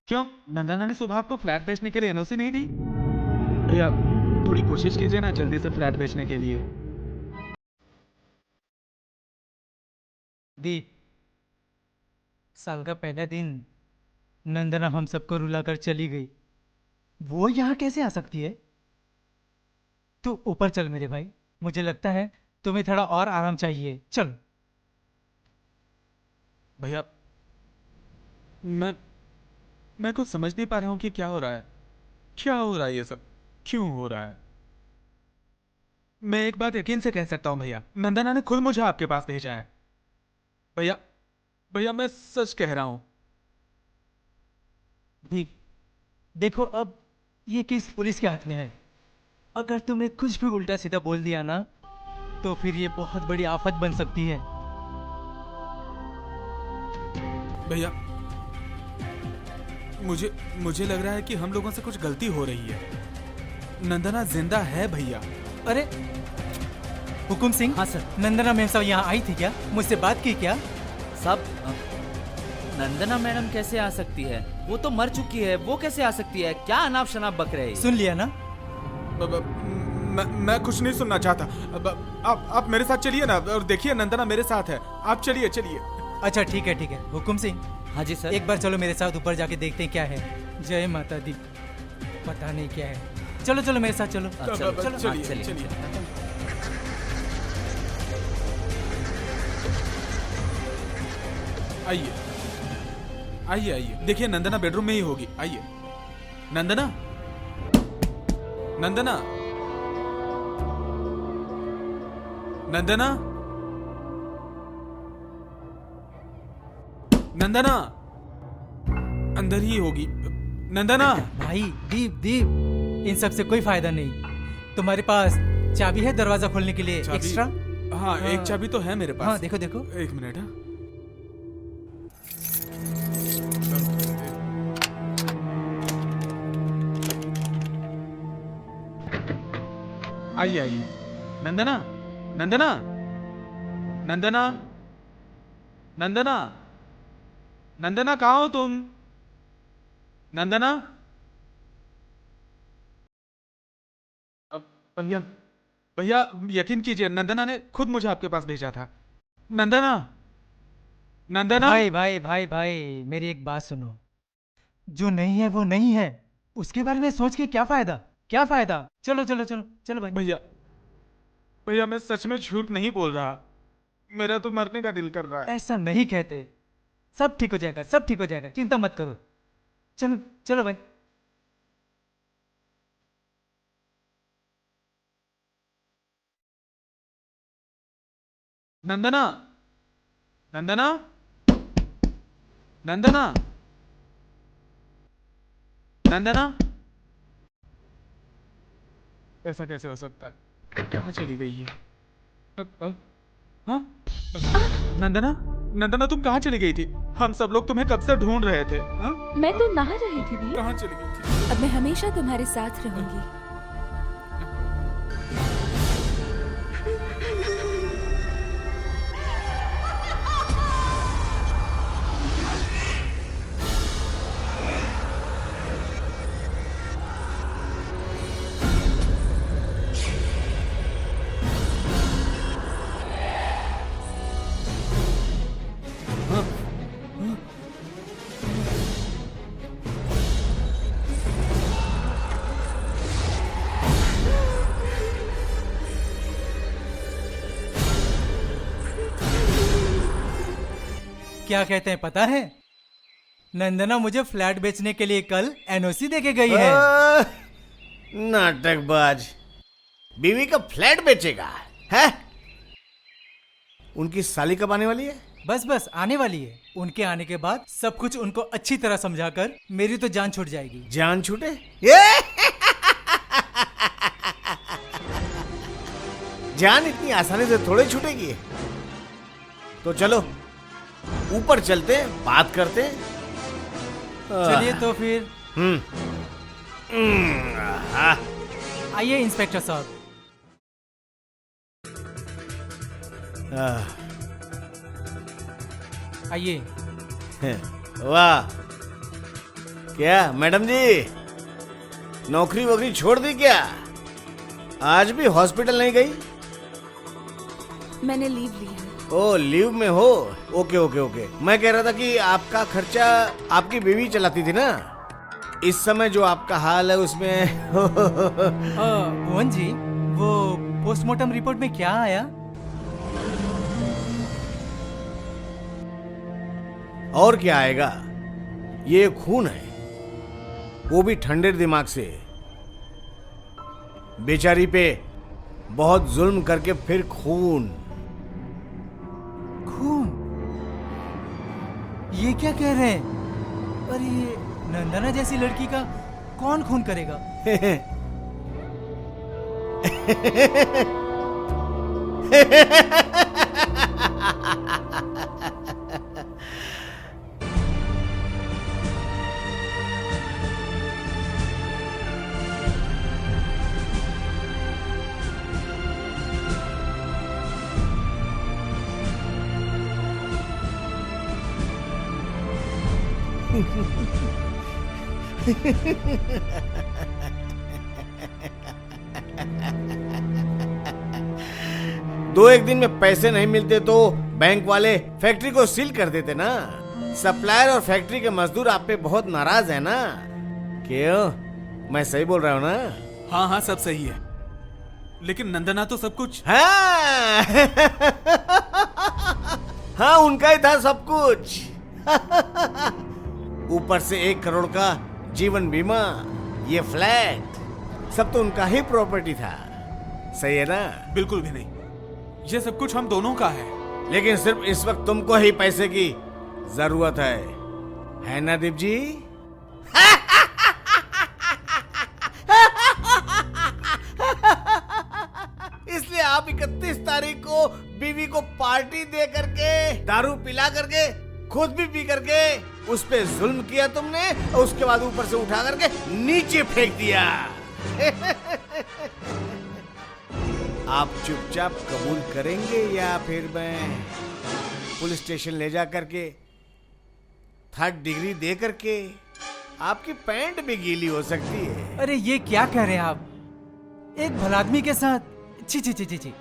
क्यों? नंदना ने सुबह आपको फ्लैट बेचने के लिए एनओसी नहीं दी? भैया थोड़ी कोशिश कीजिए ना जल्दी से फ्लैट बेचने के लिए। दीप, साल का पहला दिन नंदना हम सबको रुलाकर चली गई, वो यहाँ कैसे आ सकती है? तू ऊपर चल मेरे भाई, मुझे लगता है तुम्हें थोड़ा और आराम चाहिए, चल। भैया मैं कुछ समझ नहीं पा रहा हूँ कि क्या हो रहा है। क्या हो रहा है ये सब? क्यों हो रहा है? मैं एक बात यकीन से कह सकता हूँ भैया, नंदना ने खुद मुझे आपके पास भेजा है। भैया भैया मैं सच कह रहा हूँ। दीप, देखो अब ये केस पुलिस के हाथ में है, अगर तुमने कुछ भी उल्टा सीधा बोल दिया ना तो फिर ये बहुत बड़ी आफत बन सकती है। भैया मुझे लग रहा है कि हम लोगों से कुछ गलती हो रही है। नंदना जिंदा है भैया। अरे हुकुम सिंह। हाँ सर। नंदना मैम साहब यहाँ आई थी क्या? मुझसे बात की क्या? सब नंदना मैडम कैसे आ सकती है? वो तो मर चुकी है, वो कैसे आ सकती है? क्या अनाप शनाप बक रहे हैं? सुन लिया ना? मैं कुछ नहीं सुनना चाहता। आप मेरे साथ चलिए ना और देखिए नंदना मेरे साथ है। आप चलिए चलिए। अच्छा ठीक है। हुकुम सिंह। हाँ जी सर। एक बार चलो मेरे साथ ऊपर जाके देखते हैं क्या है। जय माता दी। पता नहीं क्या है। चलो मेरे साथ चलो। चलिए। आइए देखिए नंदना बेडरूम में ही होगी। आइए। नंदना अंदर ही होगी। नंदना। भाई दीप, इन सब से कोई फायदा नहीं। तुम्हारे पास चाबी है दरवाजा खोलने के लिए एक्स्ट्रा? हाँ, एक चाबी तो है मेरे पास। हाँ देखो। एक मिनट। आइए। नंदना कहाँ हो तुम? नंदना। भैया यकीन कीजिए नंदना ने खुद मुझे आपके पास भेजा था। नंदना। भाई मेरी एक बात सुनो, जो नहीं है वो नहीं है, उसके बारे में सोच के क्या फायदा? चलो भाई। भैया मैं सच में झूठ नहीं बोल रहा, मेरा तो मरने का दिल कर रहा है। ऐसा नहीं कहते, सब ठीक हो जाएगा, चिंता मत करो। चलो भाई। नंदना। ऐसा कैसे हो सकता है? कहाँ चली गई है? हाँ? नंदना तुम कहाँ चली गई थी? हम सब लोग तुम्हें कब से ढूंढ रहे थे। हाँ? मैं तो नहा रही थी दीप। कहाँ चली गई थी? अब मैं हमेशा तुम्हारे साथ रहूंगी। क्या कहते हैं पता है? नंदना मुझे फ्लैट बेचने के लिए कल एनओसी देके गई है। नाटकबाज, बीवी का फ्लैट बेचेगा है? उनकी साली कब आने वाली है? बस आने वाली है। उनके आने के बाद सब कुछ उनको अच्छी तरह समझाकर मेरी तो जान छूट जाएगी। जान छूटे? जान इतनी आसानी से थोड़े छूटेगी। तो चलो ऊपर चलते, बात करते। चलिए तो फिर। आइए इंस्पेक्टर साहब। आइए। वाह, क्या मैडम जी नौकरी वोकरी छोड़ दी क्या? आज भी हॉस्पिटल नहीं गई? मैंने लीव ली है। ओ, लीव में हो? Okay okay okay. मैं कह रहा था कि आपका खर्चा आपकी बीवी चलाती थी ना, इस समय जो आपका हाल है उसमें। भुवन जी, वो पोस्टमार्टम रिपोर्ट में क्या आया? और क्या आएगा, ये खून है, वो भी ठंडे दिमाग से। बेचारी पे बहुत जुल्म करके फिर खून। ये क्या कह रहे हैं? अरे नंदना जैसी लड़की का कौन खून करेगा? दो एक दिन में पैसे नहीं मिलते तो बैंक वाले फैक्ट्री को सील कर देते ना। सप्लायर और फैक्ट्री के मजदूर आप पे बहुत नाराज है ना। क्यों, मैं सही बोल रहा हूँ ना? हाँ हाँ, सब सही है, लेकिन नंदना तो सब कुछ। हाँ हाँ, उनका ही था सब कुछ। ऊपर से 1 करोड़ का जीवन बीमा, ये फ्लैट, सब तो उनका ही प्रॉपर्टी था। सही है ना? बिल्कुल भी नहीं, ये सब कुछ हम दोनों का है। लेकिन सिर्फ इस वक्त तुमको ही पैसे की जरूरत है ना दीप जी? इसलिए आप 31 तारीख को बीवी को पार्टी दे करके, दारू पिला करके, खुद भी पी करके उस पे जुल्म किया तुमने, और उसके बाद ऊपर से उठा करके नीचे फेंक दिया। आप चुपचाप कबूल करेंगे या फिर मैं पुलिस स्टेशन ले जा करके 3rd डिग्री दे करके आपकी पैंट भी गीली हो सकती है। अरे ये क्या कह रहे हैं आप? एक भलादमी के साथ? ची ची ची ची ची।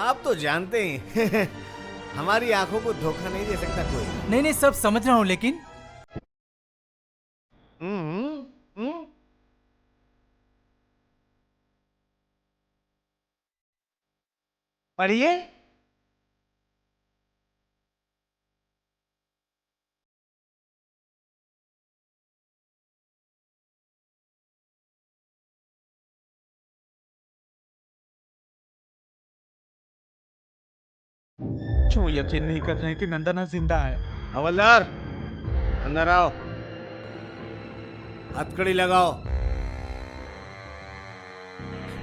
आप तो जानते हैं हमारी आंखों को धोखा नहीं दे सकता कोई। नहीं सब समझ रहा हूँ, लेकिन पढ़िए। क्यों यकीन नहीं कर रहे हैं कि नंदना जिंदा है? हवलदार, अंदर आओ, हथकड़ी लगाओ।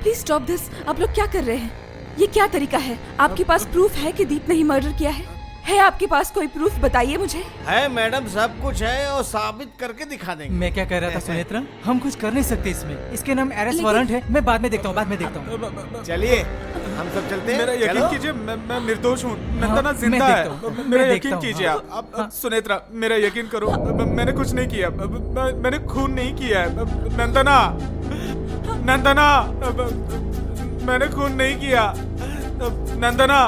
Please stop this. आप लोग क्या कर रहे हैं? ये क्या तरीका है? आपके पास प्रूफ है कि दीप ने ही मर्डर किया है? आपके पास कोई प्रूफ? बताइए मुझे। है मैडम, सब कुछ है और साबित करके दिखा देंगे। मैं क्या कह रहा था सुनेत्रा, हम कुछ कर नहीं सकते इसमें। इसके नाम अरेस्ट वारंट है। मैं बाद में देखता हूँ, चलिए हम सब चलते हैं। मेरा यकीन कीजिए, मैं निर्दोष हूँ। नंदना जिंदा है, मेरा यकीन कीजिए। आप सुनेत्रा, मेरा यकीन करो, मैंने कुछ नहीं किया, मैंने खून नहीं किया है। नंदना, मैंने खून नहीं किया। नंदना,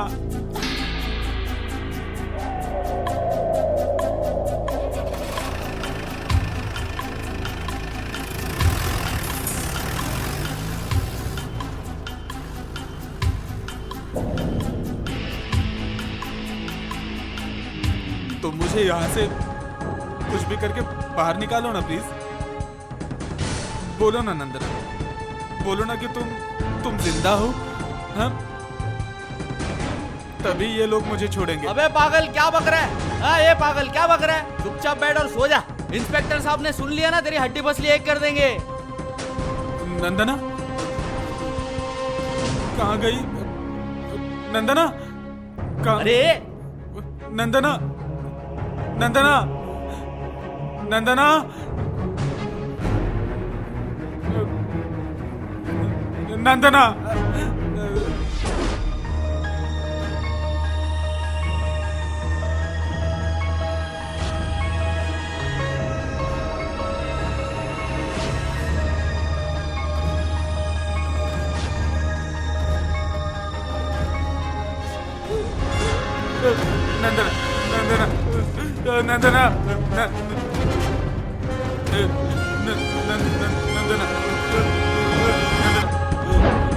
तुम मुझे यहाँ से कुछ भी करके बाहर निकालो ना प्लीज। बोलो ना नंदना, बोलो ना कि तुम जिंदा हो। हाँ, तभी ये लोग मुझे छोड़ेंगे। अबे पागल क्या बक रहा है? हाँ ये पागल क्या बक रहा है? चुपचाप बैठ और सो जा। इंस्पेक्टर साहब ने सुन लिया ना, तेरी हड्डी पसली एक कर देंगे। नंदना कहाँ गई? नंदना कहाँ? अरे नंदना, नंदना, नंदना, नंदना।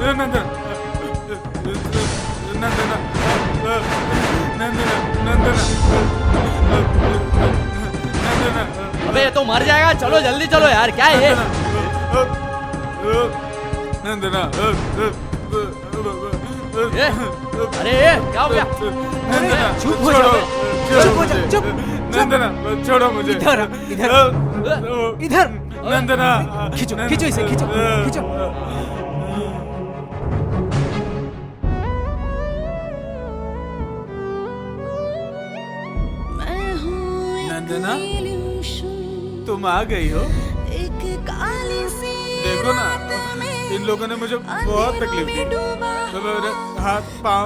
नंदना, नंदना, नंदना, नंदना, अबे ये तो मर जाएगा। चलो जल्दी चलो यार, क्या है ये? नंदना, अरे ये क्या हो गया? चुप हो जाओ, चुप हो जाओ, चुप। नंदना छोड़ो मुझे। इधर इधर इधर। नंदना खींचो खींचो इसे, खींचो खींचो। नंदना तुम आ गई हो। देखो ना, इन लोगों ने मुझे बहुत तकलीफ दी, तो मेरे हाथ पाँव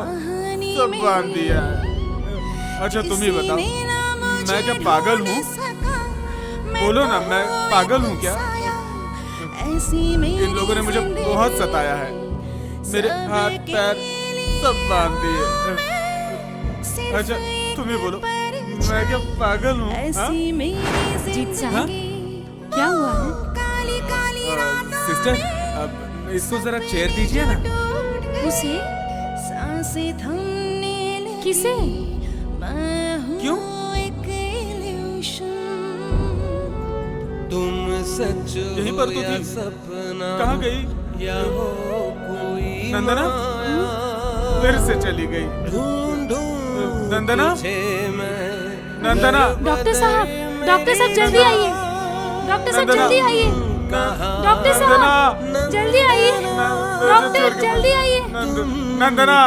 सब बांध दिया। अच्छा तुम ही बताओ, मैं क्या पागल हूँ? बोलो ना, मैं पागल हूँ क्या? इन लोगों ने मुझे बहुत सताया है, मेरे हाथ पैर सब बांध दिए। अच्छा तुम ही बोलो, मैं क्या पागल हूँ? जीत साहब, क्या हुआ है? सिस्टर, अब इसको जरा चेयर दीजिए ना। उसे? किसे? क्यों? तुम सच यहीं पर तो थी, सपना कहाँ गई? या हो कोई नंदना फिर से चली गई। नंदना, नंदना, डॉक्टर साहब जल्दी आइए। डॉक्टर साहब जल्दी आइए। डॉक्टर साहब जल्दी आइए। डॉक्टर जल्दी आइए। नंदना,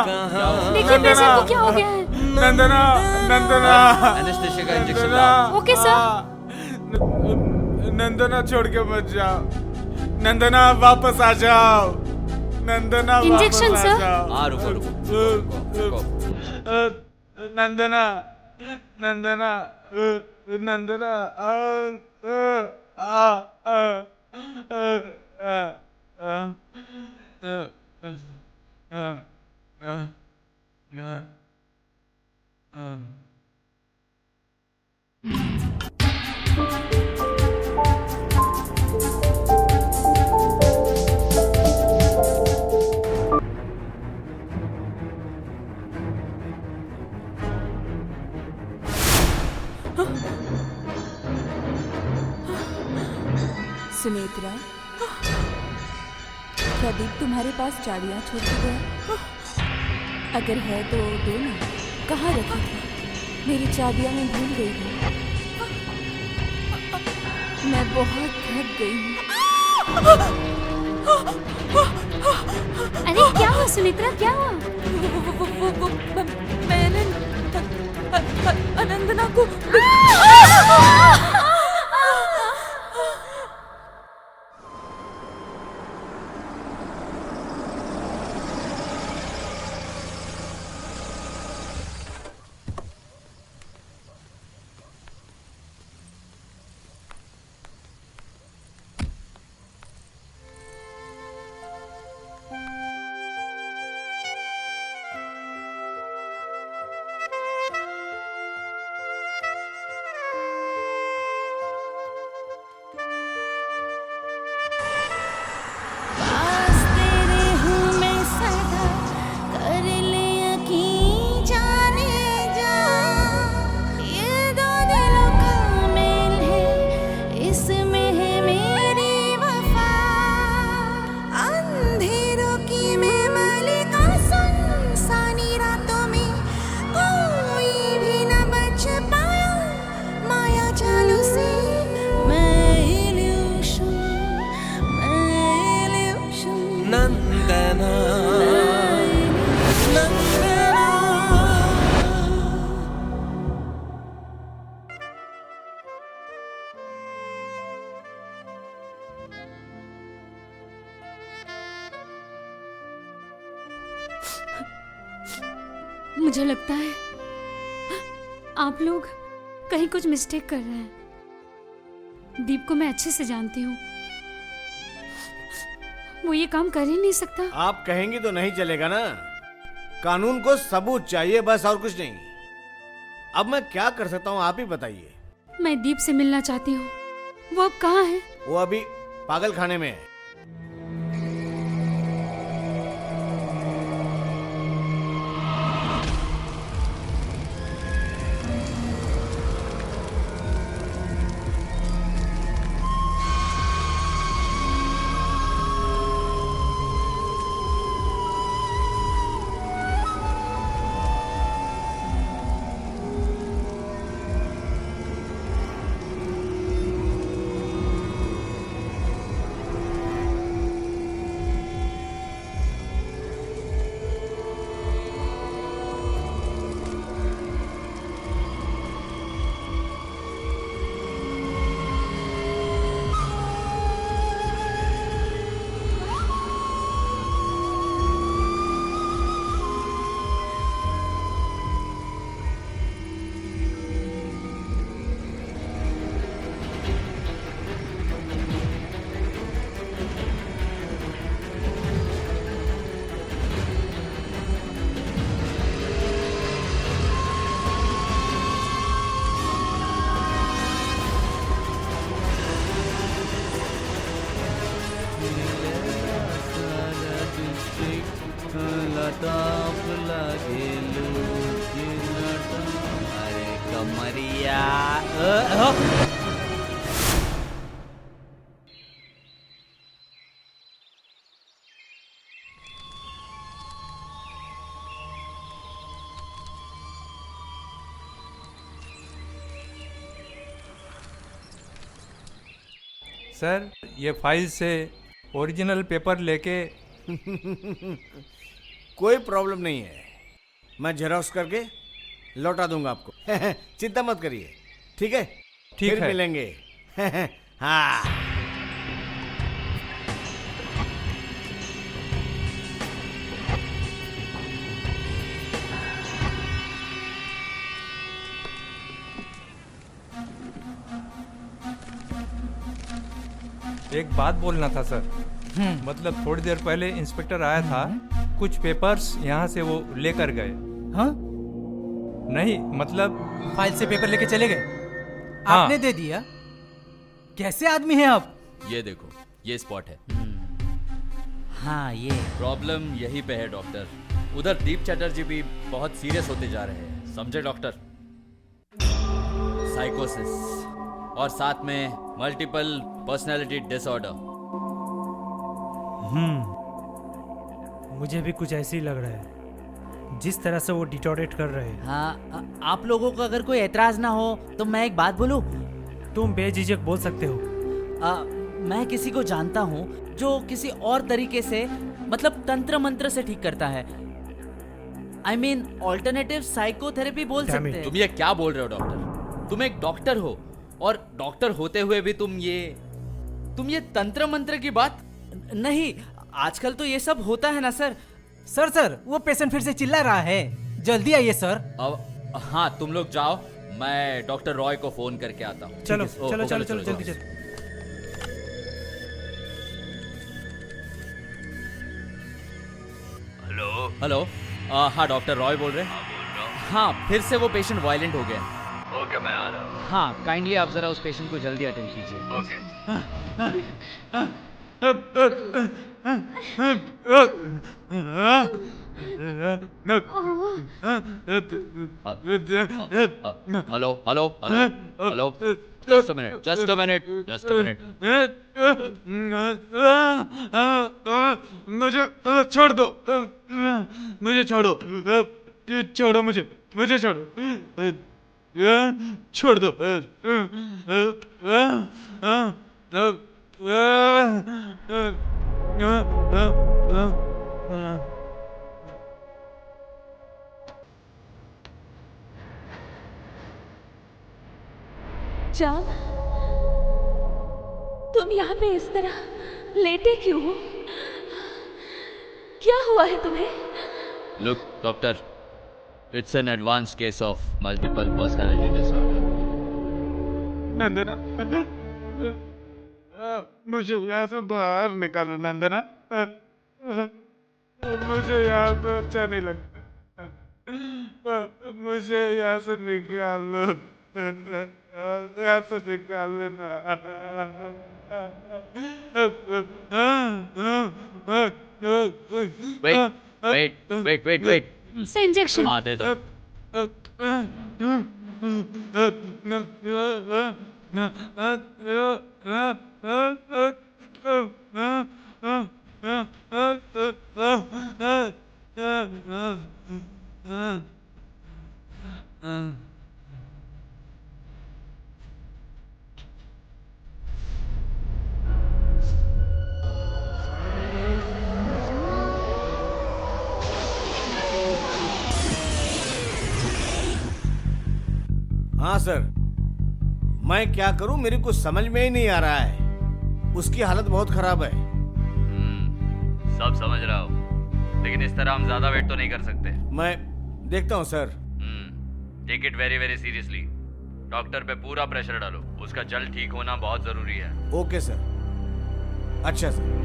देखिए पेशेंट को क्या हो गया है। नंदना, नंदना, एनेस्थेसिया का इंजेक्शन लाओ। Okay sir. नंदना छोड़ के मत जाओ। नंदना वापस आ जाओ। नंदना इंजेक्शन वापस आ सर। जाओ। हाँ रुको। नंदना, नंदना, नंदना, सुनेत्रा, क्या दीप तुम्हारे पास चाबियां छोड़ के गया? अगर है तो दो ना। कहाँ रखी थी? मेरी चाबियां मैं भूल गई हूँ। मैं बहुत थक गई हूँ। अरे क्या हुआ सुनेत्रा, क्या हुआ? मैंने अनंदना को नंदना नंदना। मुझे लगता है आप लोग कहीं कुछ मिस्टेक कर रहे हैं। दीप को मैं अच्छे से जानती हूँ, वो ये काम कर ही नहीं सकता। आप कहेंगी तो नहीं चलेगा ना, कानून को सबूत चाहिए बस, और कुछ नहीं। अब मैं क्या कर सकता हूँ आप ही बताइए। मैं दीप से मिलना चाहती हूँ, वो अब कहाँ है? वो अभी पागल खाने में है। अरे कमरिया सर, ये फाइल से ओरिजिनल पेपर लेके कोई प्रॉब्लम नहीं है, मैं जेरोक्स करके लौटा दूंगा आपको। चिंता मत करिए, ठीक है? ठीक फिर है। मिलेंगे। हाँ। एक बात बोलना था सर। मतलब थोड़ी देर पहले इंस्पेक्टर आया था, कुछ पेपर्स यहाँ से वो लेकर गए। हाँ? नहीं मतलब फाइल से पेपर लेके चले गए? हाँ। आपने दे दिया? कैसे आदमी हैं आप? ये देखो, ये स्पॉट है। हाँ, ये प्रॉब्लम यहीं पे है डॉक्टर। उधर दीप चटर्जी भी बहुत सीरियस होते जा रहे हैं, समझे डॉक्टर? साइकोसिस और साथ में मल्टीपल पर्सनालिटी डिसऑर्डर। मुझे भी कुछ ऐसे ही लग रहा है, जिस तरह से वो डिटोरेट कर रहे हैं। हाँ, आप लोगों को अगर कोई एतराज ना हो तो मैं एक बात बोलूं? तुम बेझिझक बोल सकते हो। मैं किसी को जानता हूँ जो किसी और तरीके से, मतलब तंत्र मंत्र से ठीक करता है। I mean, ऑल्टरनेटिव साइकोथेरेपी बोल सकते हैं। तुम ये क्या बोल रहे हो डॉक्टर? तुम एक डॉक्टर हो, और डॉक्टर होते हुए भी तुम ये तंत्र मंत्र की बात? नहीं, आजकल तो ये सब होता है ना सर। सर, वो पेशेंट फिर से चिल्ला रहा है, जल्दी आइए सर। अब हाँ, तुम लोग जाओ, मैं डॉक्टर रॉय को फोन करके आता हूँ। चलो चलो चलो चलो जल्दी चलो। हेलो, हाँ डॉक्टर रॉय बोल रहे हैं? हाँ, फिर से वो पेशेंट वायलेंट हो गया। ओके, मैं आ रहा हूँ। हाँ, काइंडली आप जरा उस पेशेंट को जल्दी अटेंड कीजिए। Hello hello hello, just a minute, just a minute, just a minute. मुझे छोड़ दो, मुझे छोड़ो, छोड़ो मुझे छोड़ो, छोड़ दो। चांद, तुम यहाँ पे इस तरह लेटे क्यों हो? क्या हुआ है तुम्हें? Look, doctor, it's an advanced case of multiple personality disorder. नंदना, मुझे यहाँ से बाहर निकालो नंदना। मुझे यहाँ पे अच्छा नहीं लगता। मुझे यहाँ से निकालो। यहाँ से निकाल लेना। Wait. इससे इंजेक्शन। हाँ, दे दो। हाँ सर, मैं क्या करूं, मेरे को समझ में ही नहीं आ रहा है। उसकी हालत बहुत खराब है। सब समझ रहा हूँ, लेकिन इस तरह हम ज्यादा वेट तो नहीं कर सकते। मैं देखता हूँ sir. Take it very very seriously. Doctor पे पूरा प्रेशर डालो, उसका जल्द ठीक होना बहुत जरूरी है। Okay sir. अच्छा सर।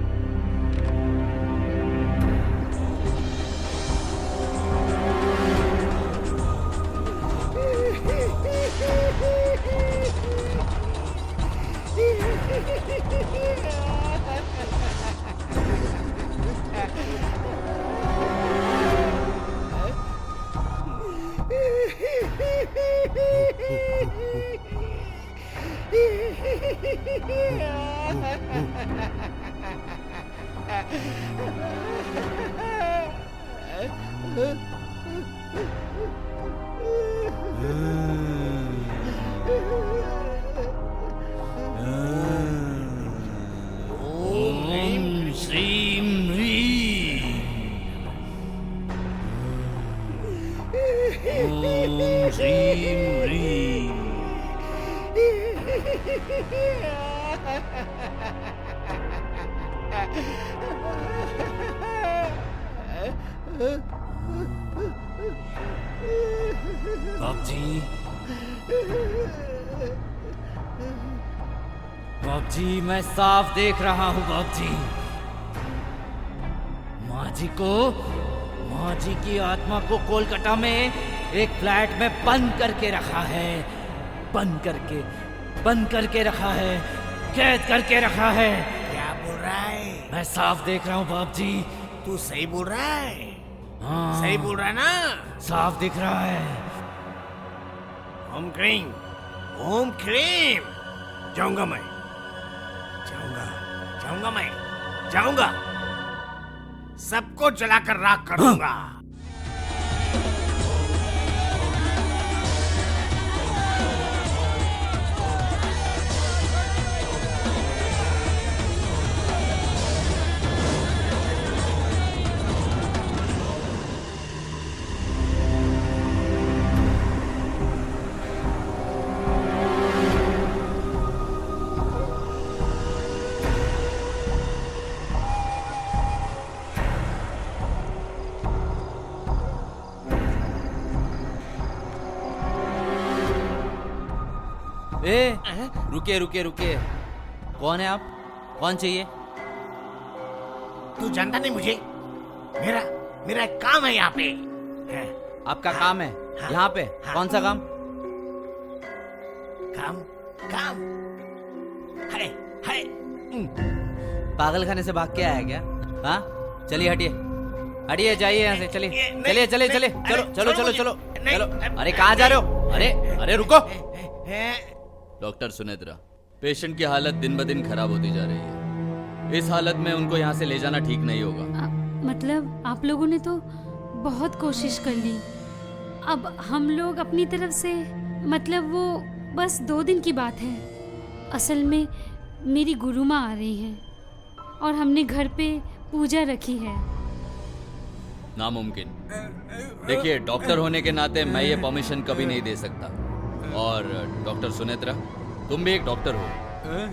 ओम श्रीम ह्रीं। ओम श्रीम ह्रीं। बाप जी, मैं साफ देख रहा हूँ बाप जी। माँ जी की आत्मा को कोलकाता में एक फ्लैट में बंद करके रखा है। बंद करके रखा है, कैद करके रखा है। क्या बोल रहा है? मैं साफ देख रहा हूँ बाप जी। तू सही बोल रहा है? हाँ, सही बोल रहा है ना? साफ दिख रहा है। ओम क्रीम, ओम क्रीम। जाऊंगा मैं, जाऊंगा। सबको जलाकर राख कर दूंगा। रुके। कौन है आप? कौन चाहिए? तू जानता नहीं मुझे? मेरा एक काम है यहाँ पे। आपका काम है यहाँ पे? कौन सा काम? काम है। पागल खाने से भाग के आया क्या? हाँ, चलिए हटिए, जाइए यहाँ से। चलिए, चलो। अरे कहाँ जा रहे हो? अरे रुको। डॉक्टर सुनेत्रा, पेशेंट की हालत दिन ब दिन खराब होती जा रही है। इस हालत में उनको यहाँ से ले जाना ठीक नहीं होगा। मतलब आप लोगों ने तो बहुत कोशिश कर ली। अब हम लोग अपनी तरफ से, मतलब वो बस 2 दिन की बात है। असल में मेरी गुरु माँ आ रही हैं और हमने घर पे पूजा रखी है। नामुमकिन। देखिए, डॉक्टर होने के नाते मैं ये परमिशन कभी नहीं दे सकता। और डॉक्टर सुनेत्रा, तुम भी एक डॉक्टर हो,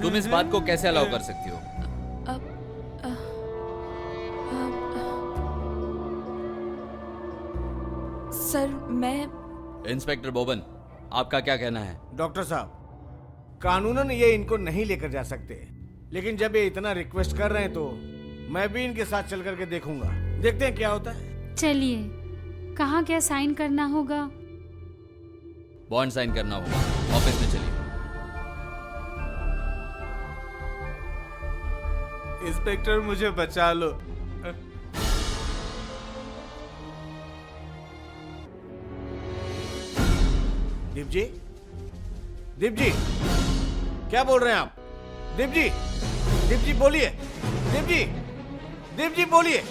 तुम इस बात को कैसे अलाउ कर सकती हो? सर, मैं इंस्पेक्टर बोबन, आपका क्या कहना है? डॉक्टर साहब, कानूनन ये इनको नहीं लेकर जा सकते, लेकिन जब ये इतना रिक्वेस्ट कर रहे हैं तो मैं भी इनके साथ चल करके देखूंगा। देखते हैं क्या होता है। चलिए, कहाँ क्या साइन करना होगा? बॉन्ड साइन करना होगा। ऑफिस में चलिए। इंस्पेक्टर, मुझे बचा लो। दीप जी, दीप जी, क्या बोल रहे हैं आप? दीप जी, दीप जी बोलिए। दीप जी, दीप जी बोलिए।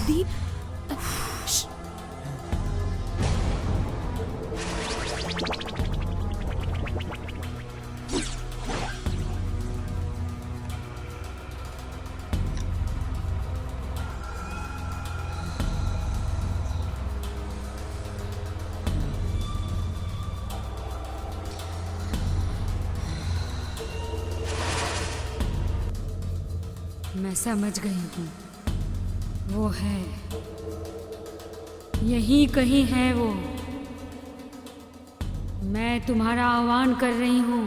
दीप, मैं समझ गई हूँ, वो है, यहीं कहीं है वो। मैं तुम्हारा आह्वान कर रही हूँ,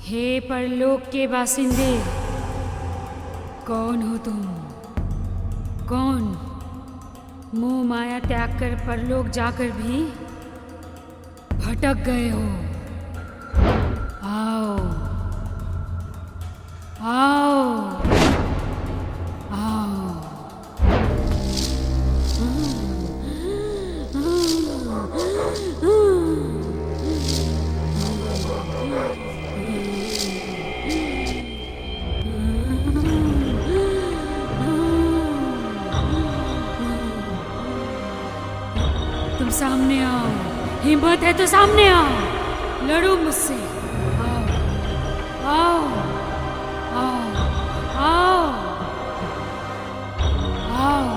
हे परलोक के बासिंदे, कौन हो तुम? कौन मोह माया त्याग कर परलोक जाकर भी भटक गए हो? आओ, आओ, आओ। तुम सामने आओ, हिम्मत है तो सामने आओ, लड़ो मुझसे। आओ, आओ, आओ, आओ, आओ,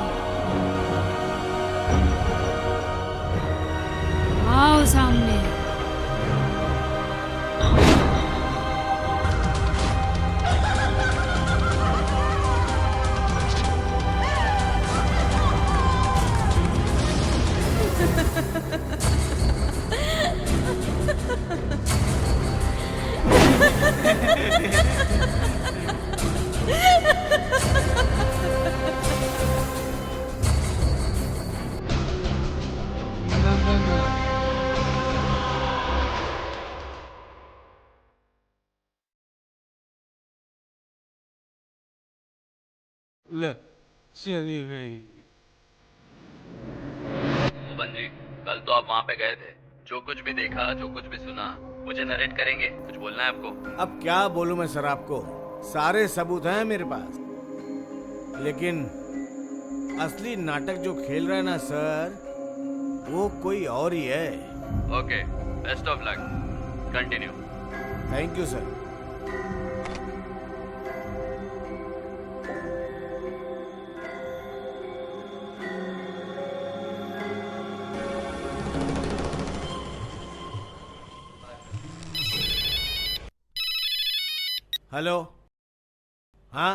आओ सामने। ले, चली गई। मोहन जी, कल तो आप वहाँ पे गए थे। जो कुछ भी देखा, जो कुछ भी सुना, मुझे नरेट करेंगे? कुछ बोलना है आपको? अब क्या बोलूं मैं सर आपको, सारे सबूत हैं मेरे पास, लेकिन असली नाटक जो खेल रहा है ना सर, वो कोई और ही है। Okay, best of luck, continue. Thank you sir. Hello, हाँ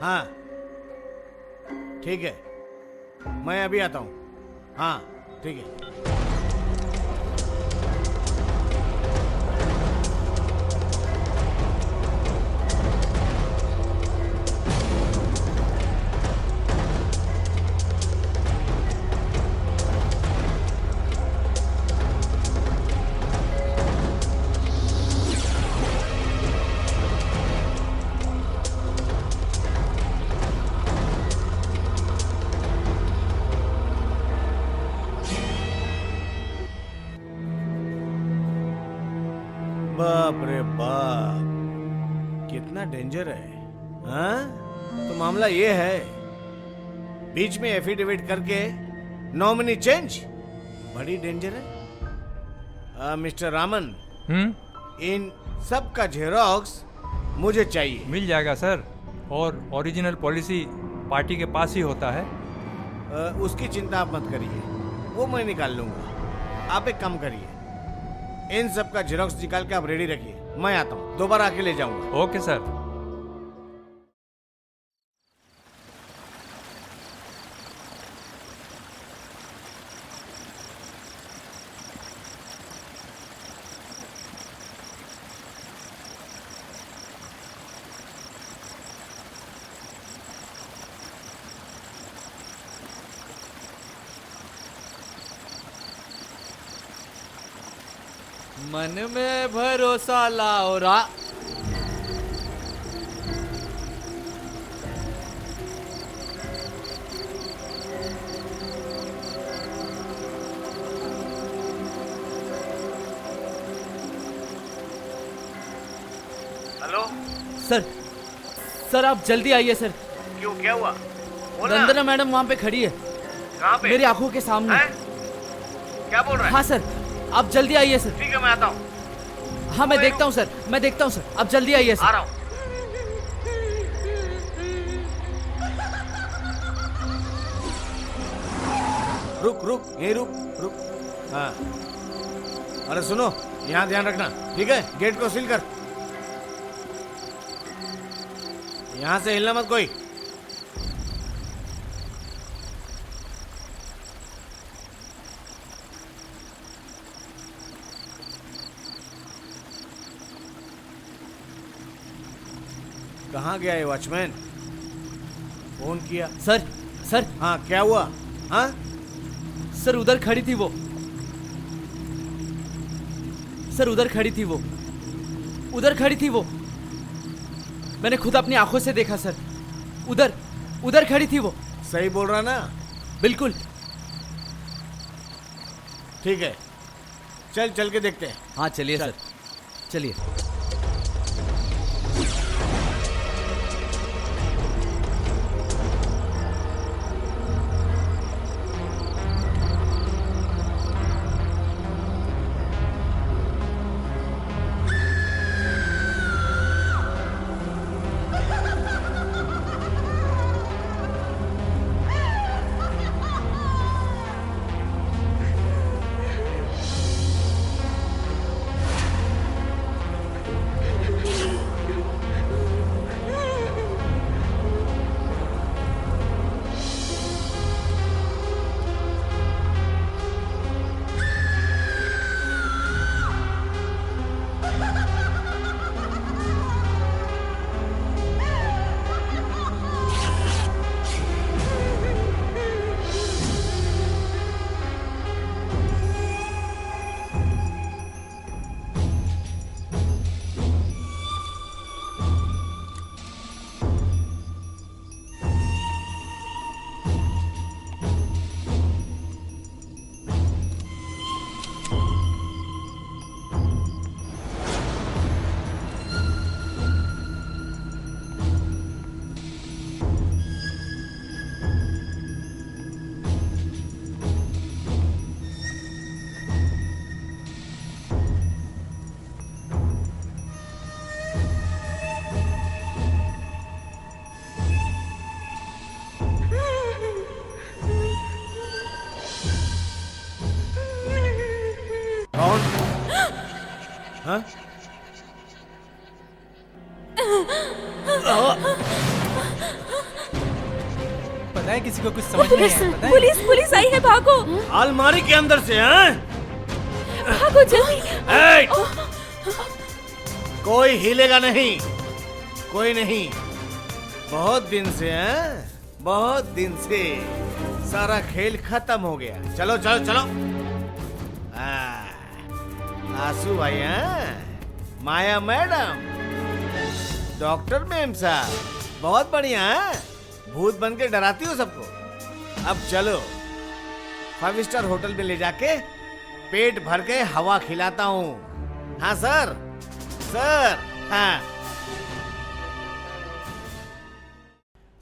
हाँ ठीक है, मैं अभी आता हूँ। हाँ ठीक है। बाप रे बाप, कितना डेंजर है। हाँ तो मामला ये है, बीच में एफिडेविट करके नॉमिनी चेंज, बड़ी डेंजर है। मिस्टर रामन, इन सब का जेरोक्स मुझे चाहिए। मिल जाएगा सर, और ओरिजिनल पॉलिसी पार्टी के पास ही होता है। उसकी चिंता आप मत करिए, वो मैं निकाल लूंगा। आप एक काम करिए, इन सब का जेरोक्स निकाल के आप रेडी रखिए, मैं आता हूँ, दोबारा आके ले जाऊंगा। Okay sir. मन में भरोसा लाओ रा। हेलो सर आप जल्दी आइए सर। क्यों, क्या हुआ? बोलना। वंदना मैडम वहाँ पे खड़ी है। कहाँ पे? मेरी आंखों के सामने। क्या बोल रहा है? हाँ सर, आप जल्दी आइए सर। ठीक है, मैं आता हूँ। हाँ मैं देखता हूँ सर, मैं देखता हूँ सर, आप जल्दी आइए सर। आ रहा हूँ। रुक रुक, यही रुक रुक। हाँ, अरे सुनो, यहाँ ध्यान रखना, ठीक है? गेट को सील कर, यहाँ से हिलना मत कोई। कहाँ गया ये वॉचमैन? फोन किया? सर। हाँ क्या हुआ? हाँ सर उधर खड़ी थी वो। सर उधर खड़ी थी वो, उधर खड़ी थी वो। मैंने खुद अपनी आंखों से देखा सर, उधर खड़ी थी वो। सही बोल रहा ना? बिल्कुल। ठीक है, चल के देखते हैं। हाँ चलिए सर, चलिए। हाँ? पता है किसी को कुछ समझ नहीं आया, पता है? पुलिस पुलिस आई है, भागो अलमारी के अंदर से, हैं? भागो जल्दी। ए! कोई हिलेगा नहीं, कोई नहीं। बहुत दिन से, हैं? बहुत दिन से सारा खेल खत्म हो गया। चलो चलो चलो। आंसू भाई, हैं? माया मैडम, डॉक्टर मेम साहब, बहुत बढ़िया है। भूत बन के डराती हो सबको। अब चलो 5 स्टार होटल में ले जाके पेट भर के हवा खिलाता हूँ। हाँ सर, सर, हाँ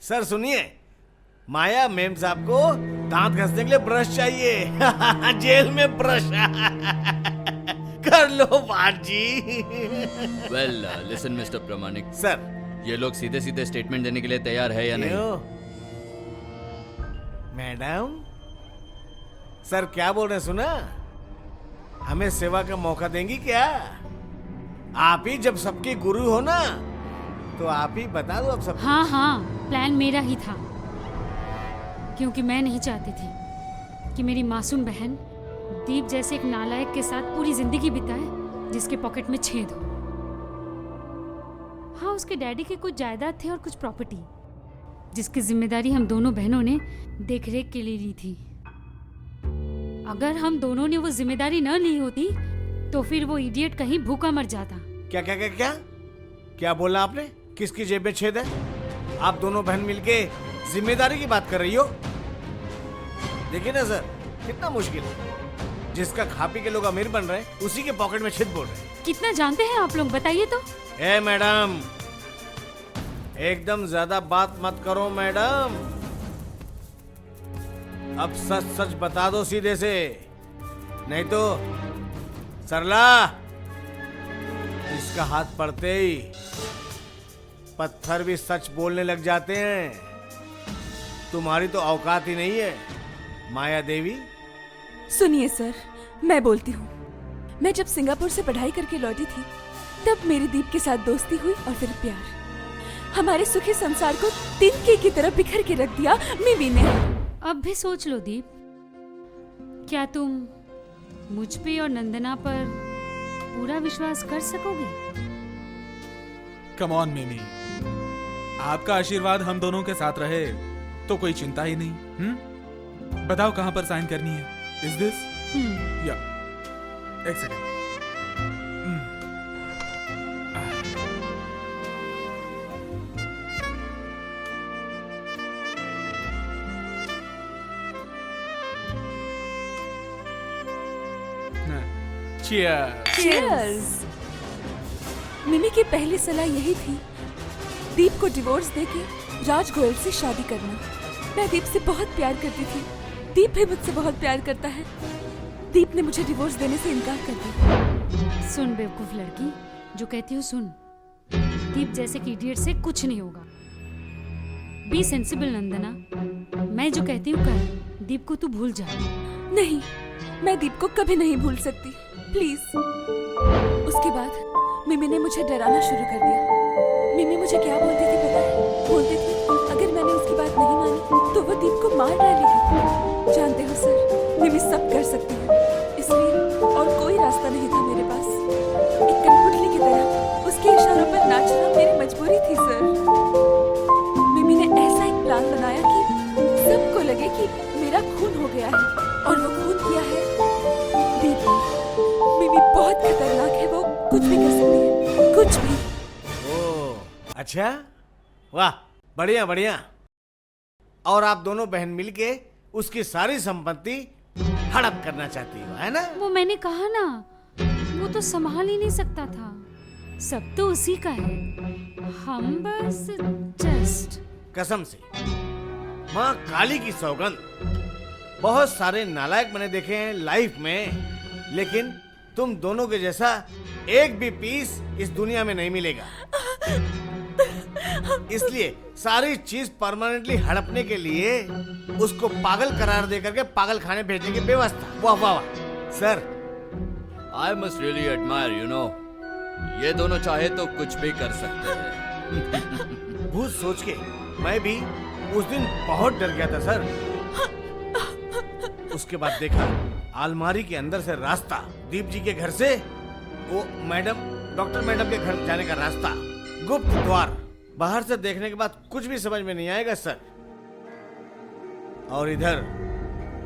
सर सुनिए, माया मेम साहब को दांत घसने के लिए ब्रश चाहिए। जेल में ब्रश। कर लो बात जी। वेल लिसन मिस्टर प्रमाणिक सर, ये लोग सीधे सीधे स्टेटमेंट देने के लिए तैयार है या नहीं? मैडम, सर क्या बोल रहे हैं सुना? हमें सेवा का मौका देंगी क्या? आप ही जब सबकी गुरु हो ना, तो आप ही बता दो अब सब। हाँ हाँ, प्लान मेरा ही था, क्योंकि मैं नहीं चाहती थी कि मेरी मासूम बहन दीप जैसे एक नालायक के साथ पूरी जिंदगी बिताए जिसके पॉकेट में छेद हो। हाँ, उसके डैडी के कुछ जायदाद थे और कुछ प्रॉपर्टी, जिसकी जिम्मेदारी हम दोनों बहनों ने देखरेख के लिए ली थी। अगर हम दोनों ने वो जिम्मेदारी न ली होती तो फिर वो इडियट कहीं भूखा मर जाता। क्या क्या क्या क्या क्या बोला आपने? किसकी जेब में छेद है? आप दोनों बहन मिलके जिम्मेदारी की बात कर रही हो? देखिए ना सर, कितना मुश्किल है। जिसका खा पी के लोग अमीर बन रहे हैं, उसी के पॉकेट में छेद बोल रहे हैं। कितना जानते हैं आप लोग, बताइए तो। ए मैडम, एकदम ज्यादा बात मत करो मैडम। अब सच सच बता दो सीधे से, नहीं तो सरला, इसका हाथ पड़ते ही पत्थर भी सच बोलने लग जाते हैं। तुम्हारी तो औकात ही नहीं है माया देवी। सुनिए सर, मैं बोलती हूँ। मैं जब सिंगापुर से पढ़ाई करके लौटी थी, तब मेरी दीप के साथ दोस्ती हुई और फिर प्यार। हमारे सुखी संसार को तिनके की तरह बिखर के रख दिया मिमी ने। अब भी सोच लो दीप, क्या तुम मुझ पे और नंदना पर पूरा विश्वास कर सकोगे? कम ऑन मिमी, आपका आशीर्वाद हम दोनों के साथ रहे तो कोई चिंता ही नहीं। बताओ कहां पर साइन करनी है? Is this? या एक सेकंड। Cheers! मिमी की पहली सलाह यही थी, दीप को डिवोर्स देके राज गोयल से शादी करना। मैं दीप से बहुत प्यार करती थी, दीप भी मुझसे बहुत प्यार करता है। दीप ने मुझे डिवोर्स देने से इनकार कर दिया। सुन बेवकूफ लड़की, जो कहती हूँ सुन। दीप जैसे कि इडियट से कुछ नहीं होगा। बी सेंसिबल नंदना, मैं जो कहती हूँ कर। दीप को तू भूल जा। नहीं, मैं दीप को कभी नहीं भूल सकती, प्लीज। उसके बाद मिमी ने मुझे डराना शुरू कर दिया। मिमी मुझे क्या बोलती थी पता है? बोलती थी अगर मैंने उसकी बात नहीं मानी तो वो दीप को मार डालेगी। जानते हो सर, मिमी सब कर सकती है, इसलिए और कोई रास्ता नहीं था मेरे पास। एक कठपुतली की तरह उसके इशारों पर नाचना मेरी मजबूरी थी सर। मिमी ने ऐसा एक प्लान बनाया कि सबको लगे कि मेरा खून हो गया है, और वो खून किया है दीप ने। मिमी बहुत खतरनाक है, वो कुछ भी कर सकती है, कुछ भी। ओह अच्छा, वाह, बढ़िया बढ़िया। और आप दोनों बहन मिलके उसकी सारी संपत्ति हड़प करना चाहती हो, है ना? वो मैंने कहा ना, वो तो संभाल ही नहीं सकता था। सब तो उसी का है, हम बस जस्ट। कसम से माँ काली की सौगंध, बहुत सारे नालायक मैंने देखे हैं लाइफ में, लेकिन तुम दोनों के जैसा एक भी पीस इस दुनिया में नहीं मिलेगा। इसलिए सारी चीज परमानेंटली हड़पने के लिए उसको पागल करार दे करके पागल खाने भेजने की व्यवस्था। वाह वाह वाह sir. I must really admire, you know, ये दोनों चाहे तो कुछ भी कर सकते हैं। भूत सोच के मैं भी उस दिन बहुत डर गया था सर। उसके बाद देखा अलमारी के अंदर से रास्ता, दीप जी के घर से वो मैडम, डॉक्टर मैडम के घर जाने का रास्ता, गुप्त द्वार। बाहर से देखने के बाद कुछ भी समझ में नहीं आएगा सर। और इधर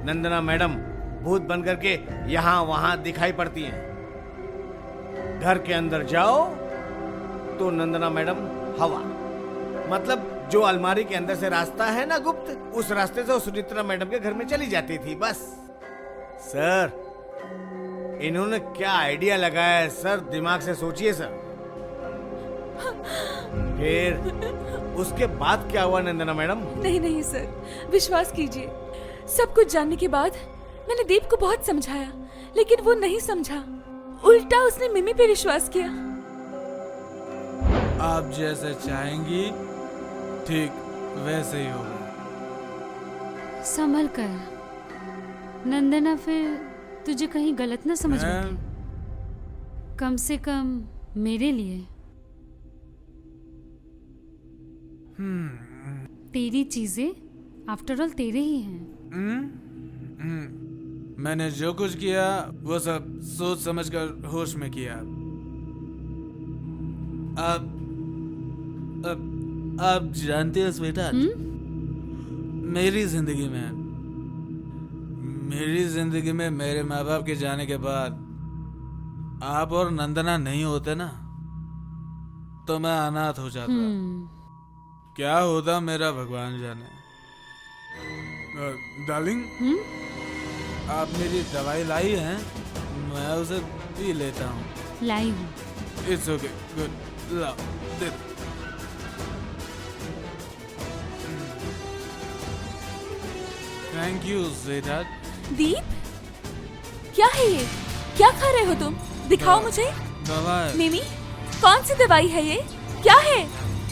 नंदना मैडम भूत बन करके यहाँ वहां दिखाई पड़ती हैं। घर के अंदर जाओ तो नंदना मैडम हवा, मतलब जो अलमारी के अंदर से रास्ता है ना गुप्त, उस रास्ते से सुनेत्रा मैडम के घर में चली जाती थी बस। सर इन्होंने क्या आइडिया लगाया है सर, दिमाग से सोचिए सर। फिर उसके बाद क्या हुआ नंदना मैडम? नहीं नहीं सर, विश्वास कीजिए, सब कुछ जानने के बाद मैंने दीप को बहुत समझाया, लेकिन वो नहीं समझा। उल्टा उसने मिमी पे विश्वास किया। आप जैसे चाहेंगी ठीक वैसे ही होगा। संभल कर नंदना, फिर तुझे कहीं गलत ना समझ बैठे। कम से कम मेरे लिए। तेरी चीजें आफ्टर ऑल तेरे ही हैं। मैंने जो कुछ किया वो सब सोच समझकर होश में किया। आप जानते हो स्वेता, मेरी जिंदगी में मेरे माँ बाप के जाने के बाद आप और नंदना नहीं होते ना, तो मैं अनाथ हो जाता। क्या होता मेरा भगवान जाने। डार्लिंग, आप मेरी दवाई लाई है, मैं उसे पी लेता हूँ। लाई हूँ। इट्स ओके, गुड, लाओ दे। Thank you sweetheart. दीप, क्या है ये? क्या खा रहे हो तुम? दिखाओ मुझे। दवाई। मिमी, कौन सी दवाई है ये? क्या है?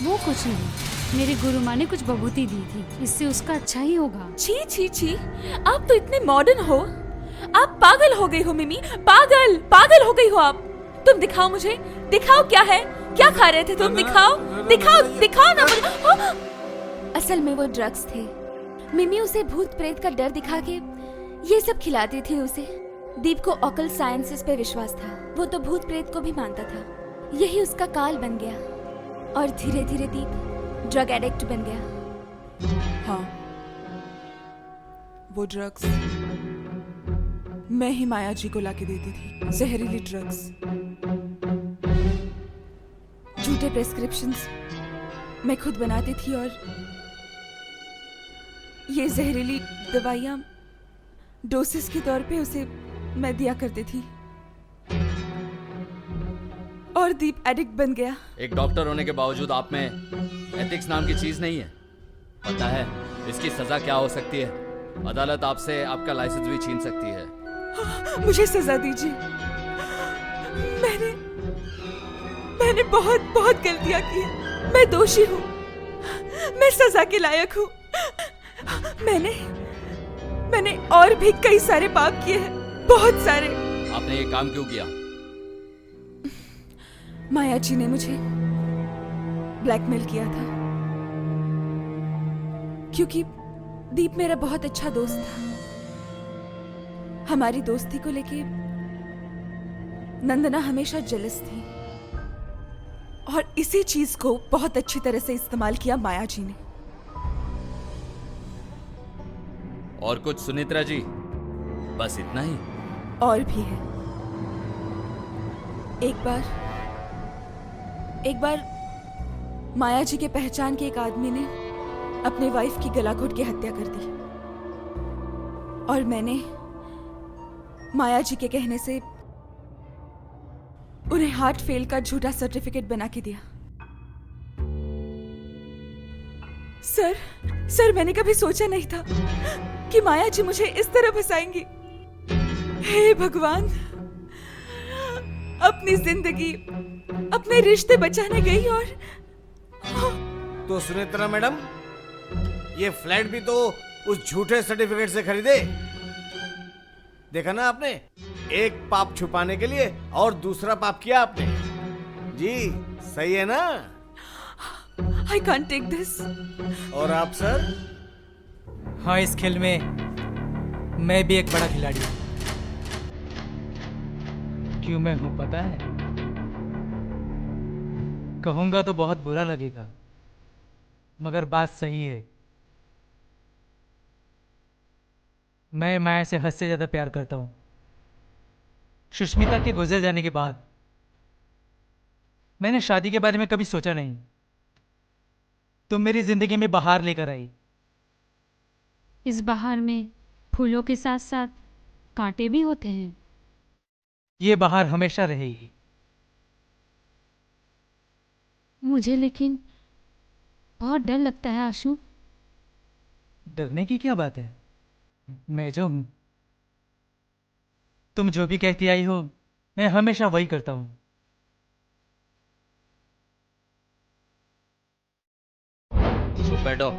वो कुछ नहीं, मेरे गुरु माँ ने कुछ बबूती दी थी, इससे उसका अच्छा ही होगा। छी छी छी, आप तो इतने मॉडर्न हो। आप पागल हो गई हो मिमी, पागल पागल हो गई हो आप। तुम दिखाओ मुझे, दिखाओ क्या है, क्या खा रहे थे तुम? दिखाओ दिखाओ दिखाओ ना मुझे। असल में वो ड्रग्स थे। मिमी उसे भूत प्रेत का डर दिखा के ये सब खिलाती थी उसे। दीप को ऑकल्ट साइंसेस पे विश्वास था, वो तो भूत प्रेत को भी मानता था। यही उसका काल बन गया और धीरे धीरे दीप ड्रग एडिक्ट बन गया। हाँ, वो ड्रग्स मैं ही माया जी को लाके देती थी, जहरीली ड्रग्स। झूठे प्रेस्क्रिप्शंस मैं खुद बनाती थी और ये जहरीली दवाइयाँ डोसेस के तौर पे उसे मैं दिया करती थी और दीप एडिक्ट बन गया। एक डॉक्टर होने के बावजूद आप में एथिक्स नाम की चीज नहीं है। पता है इसकी सजा क्या हो सकती है? अदालत आपसे आपका लाइसेंस भी छीन सकती है। मुझे सजा दीजिए। मैंने बहुत बहुत गलतियां की। मैं दोषी हूँ, मैं सजा के लायक हूँ। मैंने और भी कई सारे पाप किए हैं, बहुत सारे। आपने ये काम क्यों किया? माया जी ने मुझे ब्लैकमेल किया था, क्योंकि दीप मेरा बहुत अच्छा दोस्त था। हमारी दोस्ती को लेके नंदना हमेशा जेलस थी और इसी चीज को बहुत अच्छी तरह से इस्तेमाल किया माया जी ने। और कुछ सुनेत्रा जी? बस इतना ही? और भी है। एक बार माया जी के पहचान के एक आदमी ने अपने वाइफ की गला घोट के हत्या कर दी और मैंने माया जी के कहने से उन्हें हार्ट फेल का झूठा सर्टिफिकेट बना के दिया। सर मैंने कभी सोचा नहीं था कि माया जी मुझे इस तरह फंसाएंगी। हे भगवान, अपनी जिंदगी, अपने रिश्ते बचाने गई और तो सुनेत्रा मैडम, ये फ्लैट भी तो उस झूठे सर्टिफिकेट से खरीदे। देखा ना आपने, एक पाप छुपाने के लिए और दूसरा पाप किया आपने। जी सही है ना? I can't take this. और आप सर? हाँ, इस खेल में मैं भी एक बड़ा खिलाड़ी हूँ। क्यों मैं हूँ पता है? कहूंगा तो बहुत बुरा लगेगा, मगर बात सही है। मैं माया से हद से ज्यादा प्यार करता हूँ। सुष्मिता के गुजर जाने के बाद मैंने शादी के बारे में कभी सोचा नहीं। तुम मेरी जिंदगी में बहार लेकर आई। इस बहार में फूलों के साथ साथ कांटे भी होते हैं। ये बहार हमेशा रहेगी। मुझे लेकिन बहुत डर लगता है आशु। डरने की क्या बात है? मैं जो हूं, तुम जो भी कहती आई हो, मैं हमेशा वही करता हूं। चुप बैठो।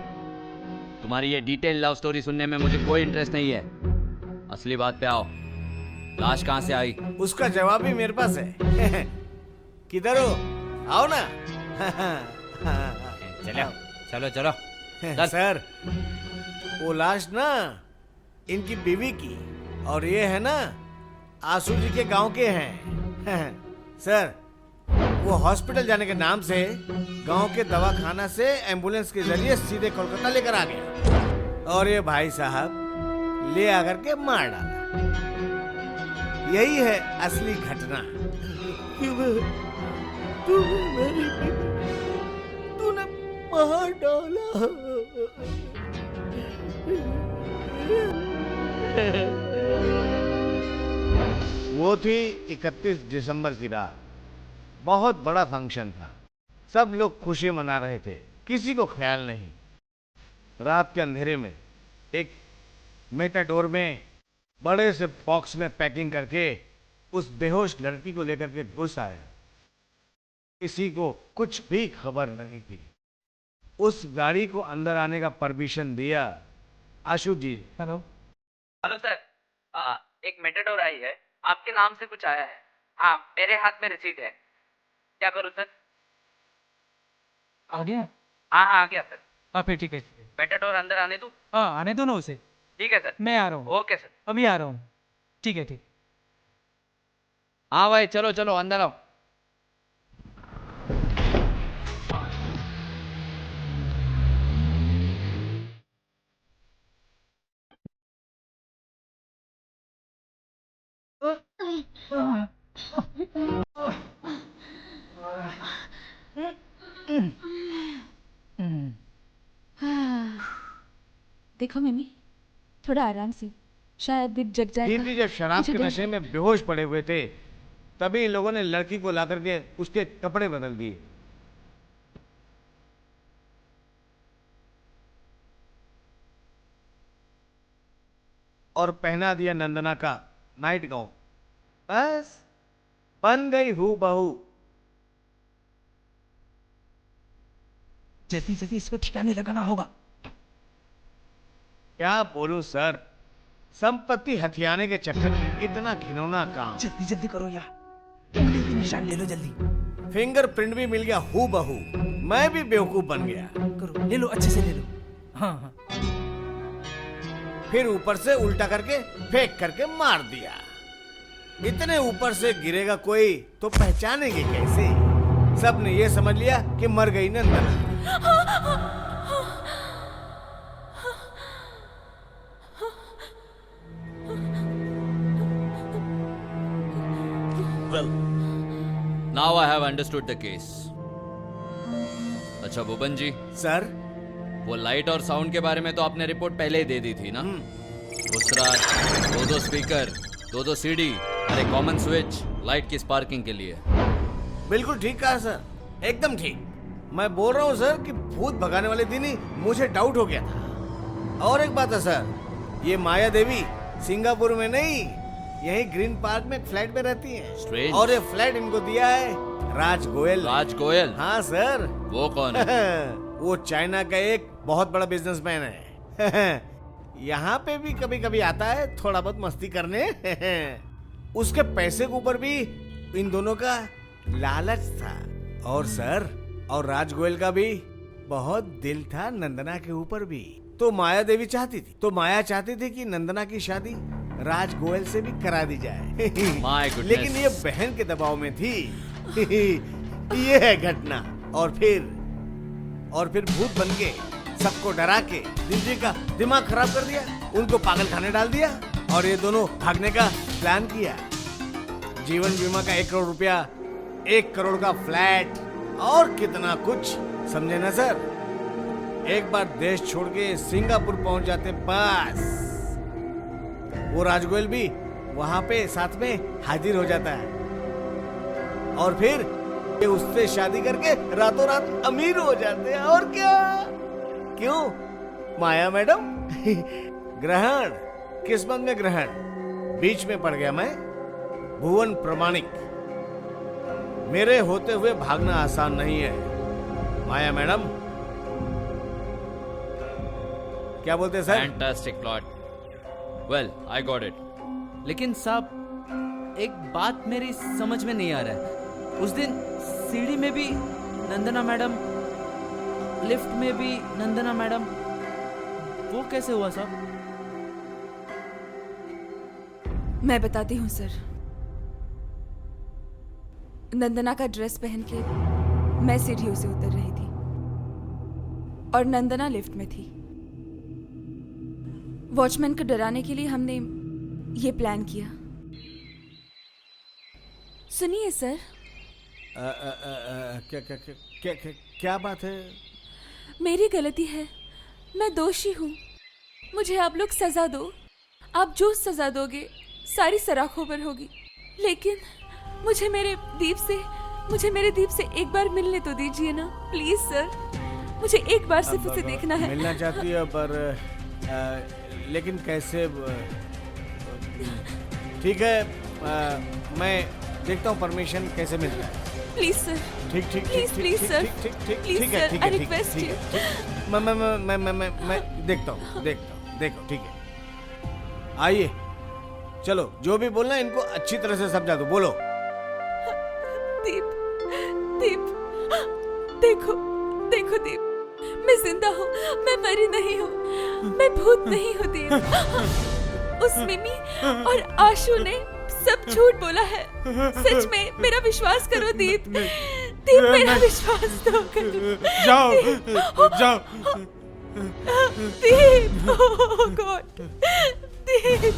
तुम्हारी ये डिटेल लव स्टोरी सुनने में मुझे कोई इंटरेस्ट नहीं है। असली बात पे आओ। लाश कहाँ से आई? उसका जवाब भी मेरे पास है। किधर हो? आओ ना। चलो चलो चलो। सर, वो लाश ना इनकी बीवी की, और ये है ना आशु जी के गांव के हैं। सर, वो हॉस्पिटल जाने के नाम से गांव के दवाखाना से एम्बुलेंस के जरिए सीधे कोलकाता लेकर आ गए, और ये भाई साहब ले आकर के मार डाला। यही है असली घटना। तूने मार डाला। वो थी 31 दिसंबर की रात। बहुत बड़ा फंक्शन था। सब लोग खुशी मना रहे थे, किसी को ख्याल नहीं। रात के अंधेरे में एक मेटाडोर में बड़े से बॉक्स में पैकिंग करके उस बेहोश लड़की को लेकर के घुस आया। किसी को कुछ भी खबर नहीं थी। उस गाड़ी को अंदर आने का परमिशन दिया आशु जी। हेलो हेलो सर, एक मेटाडोर आई है, आपके नाम से कुछ आया है। हाँ, मेरे हाथ में रसीद है। क्या करूँ सर? आ गया? हाँ हाँ, आ गया सर। हाँ फिर ठीक है। मेटाडोर अंदर आने दूँ? हाँ, आने दो ना उसे। ठीक है सर, मैं आ रहा हूँ। Okay sir. अभी आ रहा हूँ। ठीक है, ठीक। हाँ भाई, चलो चलो अंदर आओ। देखो मम्मी, थोड़ा आराम से, शायद दिल जग जाए। दीदी जब शराब के नशे में बेहोश पड़े हुए थे, तभी इन लोगों ने लड़की को लाकर के उसके कपड़े बदल दिए। और पहना दिया नंदना का नाइट गाउन। बस बन गई हूँ बहू। जल्दी जल्दी इसको ठिकाने लगाना होगा। क्या बोलूं सर, संपत्ति हथियाने के चक्कर में इतना घिनौना काम। जल्दी जल्दी करो यार, उंगली की निशान ले लो जल्दी। फिंगरप्रिंट भी मिल गया हूँ बहू। मैं भी बेवकूफ बन गया। करो, ले लो, अच्छे से ले लो। हाँ हाँ। फिर ऊपर से उल्टा करके फेंक करके मार दिया। इतने ऊपर से गिरेगा कोई तो पहचानेंगे कैसे? सबने ये समझ लिया कि मर गई नंदना। Well, now I have understood the case. अच्छा भूपन जी। सर, वो लाइट और साउंड के बारे में तो आपने रिपोर्ट पहले ही दे दी थी ना? उस रात 2-2 स्पीकर, 2-2 सीडी और एक कॉमन स्विच लाइट की स्पार्किंग के लिए। बिल्कुल ठीक कहा सर, एकदम ठीक। मैं बोल रहा हूँ सर कि भूत भगाने वाले दिन ही मुझे डाउट हो गया था। और एक बात है सर, ये माया देवी सिंगापुर में नहीं, यही ग्रीन पार्क में एक फ्लैट में रहती है। Strange. और ये फ्लैट इनको दिया है राज गोयल। राज गोयल? हाँ सर। वो कौन है? वो चाइना का एक बहुत बड़ा बिजनेसमैन है। यहाँ पे भी कभी कभी आता है थोड़ा बहुत मस्ती करने। उसके पैसे के ऊपर भी इन दोनों का लालच था। और सर, और राज गोयल का भी बहुत दिल था नंदना के ऊपर भी। तो माया देवी चाहती थी, तो माया चाहती थी कि नंदना की शादी राज गोयल से भी करा दी जाए। My goodness. लेकिन ये बहन के दबाव में थी। ये है घटना। और फिर भूत बन के सबको डरा के दिलजी का दिमाग खराब कर दिया, उनको पागल खाने डाल दिया और ये दोनों भागने का प्लान किया। जीवन बीमा का 1 करोड़ रुपया, 1 करोड़ का फ्लैट और कितना कुछ, समझे ना सर। एक बार देश छोड़ के सिंगापुर पहुंच जाते बस, वो राजगोयल भी वहां पे साथ में हाजिर हो जाता है और फिर ये उससे शादी करके रातों रात अमीर हो जाते हैं। और क्या, क्यों माया मैडम? ग्रहण, किस्मत में ग्रहण, बीच में पड़ गया मैं। भुवन प्रमाणिक, मेरे होते हुए भागना आसान नहीं है माया मैडम। क्या बोलते हैं sir? Fantastic plot, well I got it. लेकिन साहब एक बात मेरी समझ में नहीं आ रहा है। उस दिन सीढ़ी में भी नंदना मैडम, लिफ्ट में भी नंदना मैडम, वो कैसे हुआ साहब? मैं बताती हूँ सर। नंदना का ड्रेस पहन के मैं सीढ़ियों से उतर रही थी और नंदना लिफ्ट में थी। वॉचमैन को डराने के लिए हमने ये प्लान किया। सुनिए सर। क्या बात है? मेरी गलती है, मैं दोषी हूँ। मुझे आप लोग सजा दो। आप जो सजा दोगे सारी सराखों पर होगी, लेकिन मुझे मेरे दीप से एक बार मिलने तो दीजिए ना, प्लीज सर। मुझे एक बार सिर्फ उसे देखना है। मिलना चाहती है पर लेकिन कैसे? ठीक है, मैं देखता हूँ परमिशन कैसे मिलता है। Please sir. ठीक please sir, please sir, I request you. मैं देखता हूँ, देखो ठीक है। आइए, चलो, जो भी बोलना इनको अच्छी तरह से समझा दो। बोलो। दीप, देखो दीप, मैं जिंदा हूँ, मैं मरी नहीं हूँ, मैं भूत नहीं हूँ दीप। उस मिमी और आशु ने सब झूठ बोला है। सच में मेरा विश्वास करो दीप। दीप मेरा विश्वास तो करो। जाओ। दीप, ओह गॉड, दीप।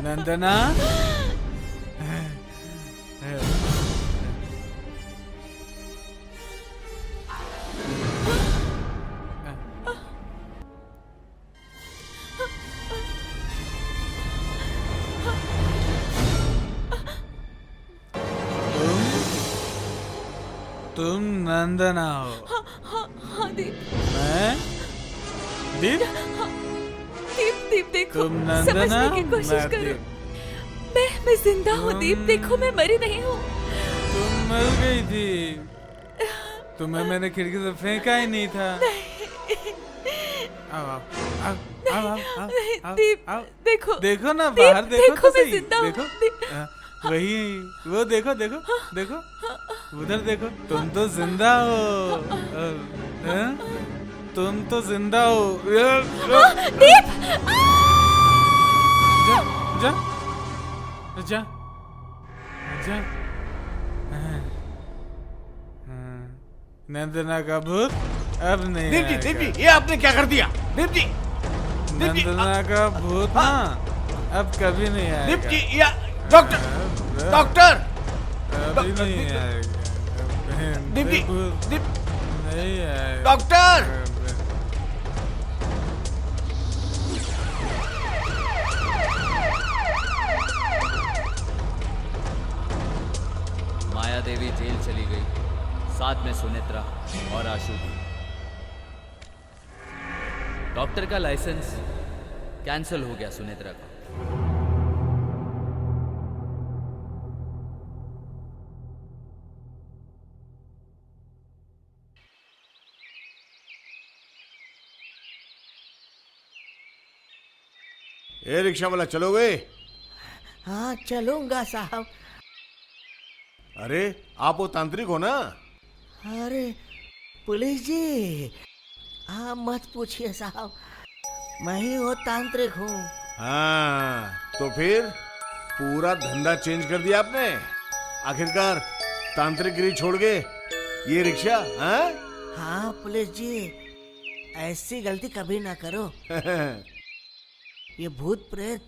नंदना, तुम नंदना हो? हाँ दीप। मैं दीप? दीप देखो, तुम नंदना, समझने की कोशिश करो। मैं जिंदा हूँ दीप, देखो मैं मरी नहीं हूँ। तुम मर गई थी। तुम्हें मैंने खिड़की से फेंका ही नहीं था। आओ। दीप, देखो ना, बाहर देखो तो सही। देखो वही, वो देखो उधर देखो। तुम तो जिंदा हो। तुम तो जिंदा हो। दीप! जा। नंदना का भूत अब नहीं आएगा। दीप जी, ये आपने क्या कर दिया? दीप जी, नंदना का भूत ना अब कभी नहीं आएगा। दीप जी, या डॉक्टर अभी नहीं आएगा। दीप जी, नहीं आएगा। डॉक्टर! माया देवी जेल चली गई, साथ में सुनेत्रा और आशु भी। डॉक्टर का लाइसेंस कैंसिल हो गया सुनेत्रा का। ए रिक्शा वाला चलोगे? हाँ चलूंगा साहब। अरे आप वो तांत्रिक हो ना? अरे पुलिस जी, आप मत पूछिए साहब, मैं ही वो तांत्रिक हूँ। हाँ तो फिर पूरा धंधा चेंज कर दिया आपने। आखिरकार तांत्रिकगिरी छोड़ के ये रिक्शा? हाँ पुलिस जी, ऐसी गलती कभी ना करो। ये भूत प्रेत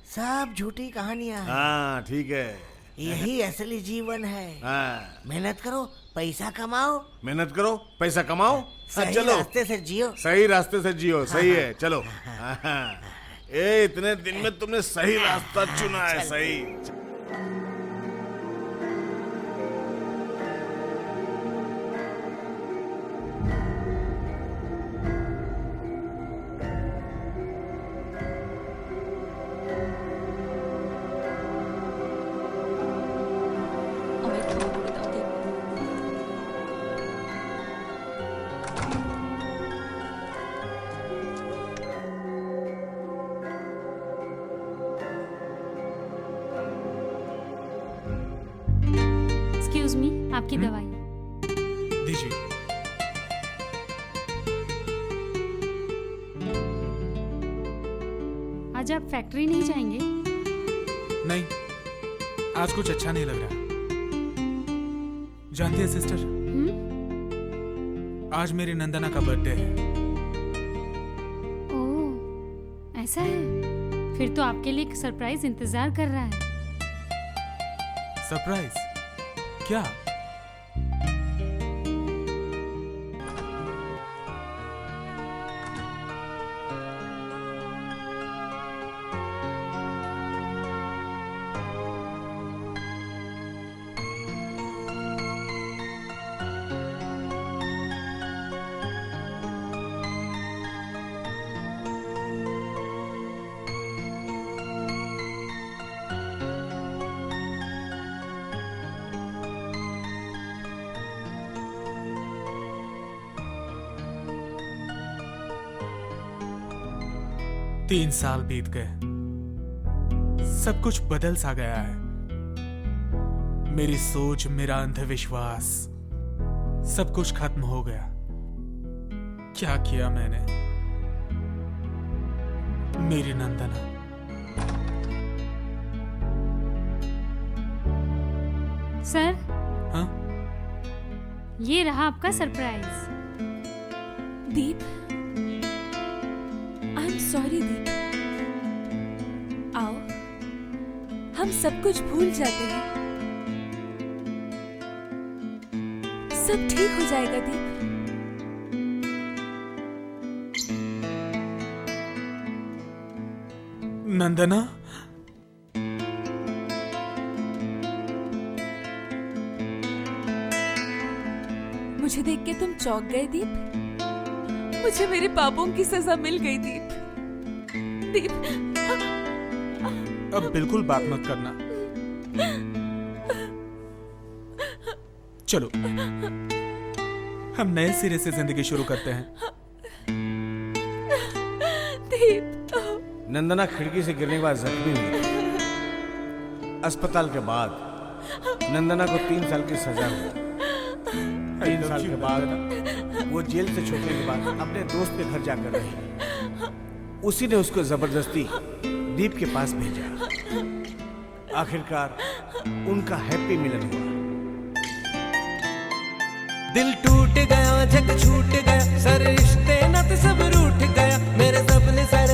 सब झूठी कहानियां हैं। हाँ ठीक है, यही असली जीवन है। हाँ। मेहनत करो, पैसा कमाओ। मेहनत करो, पैसा कमाओ। सही चलो रास्ते से जियो। सही रास्ते से जियो। सही है, चलो। ए इतने दिन में तुमने सही रास्ता चुना है। सही। एक्सक्यूज मी, आपकी दवाई। दीजिए। आज आप फैक्ट्री नहीं जाएंगे? नहीं, आज कुछ अच्छा नहीं लग रहा। जानती है सिस्टर, आज मेरी नंदना का बर्थडे है। ओह, ऐसा है? फिर तो आपके लिए एक सरप्राइज इंतजार कर रहा है। सरप्राइज? क्या? तीन साल बीत गए, सब कुछ बदल सा गया है। मेरी सोच, मेरा अंधविश्वास, सब कुछ खत्म हो गया। क्या किया मैंने? मेरी नंदना। सर, हाँ? ये रहा आपका surprise. Deep, I am sorry Deep. आओ, हम सब कुछ भूल जाते हैं। सब ठीक हो जाएगा दीप। नंदना, मुझे देख के तुम चौंक गए दीप? मुझे मेरे पापों की सजा मिल गई दीप। दीप, अब बिल्कुल बात मत करना। चलो, हम नए सिरे से जिंदगी शुरू करते हैं। दीप। नंदना खिड़की से गिरने के बाद जख्मी हुई। अस्पताल के बाद नंदना को 3 साल की सजा हुई। 3 साल के बाद वो जेल से छूटने के बाद अपने दोस्त के घर जाकर रही। उसी ने उसको जबरदस्ती दीप के पास भेजा। आखिरकार उनका हैप्पी मिलन हुआ। दिल टूट गया, जग छूट गया, सारे रिश्ते नाते सब रूठ गया, मेरे सपने सारे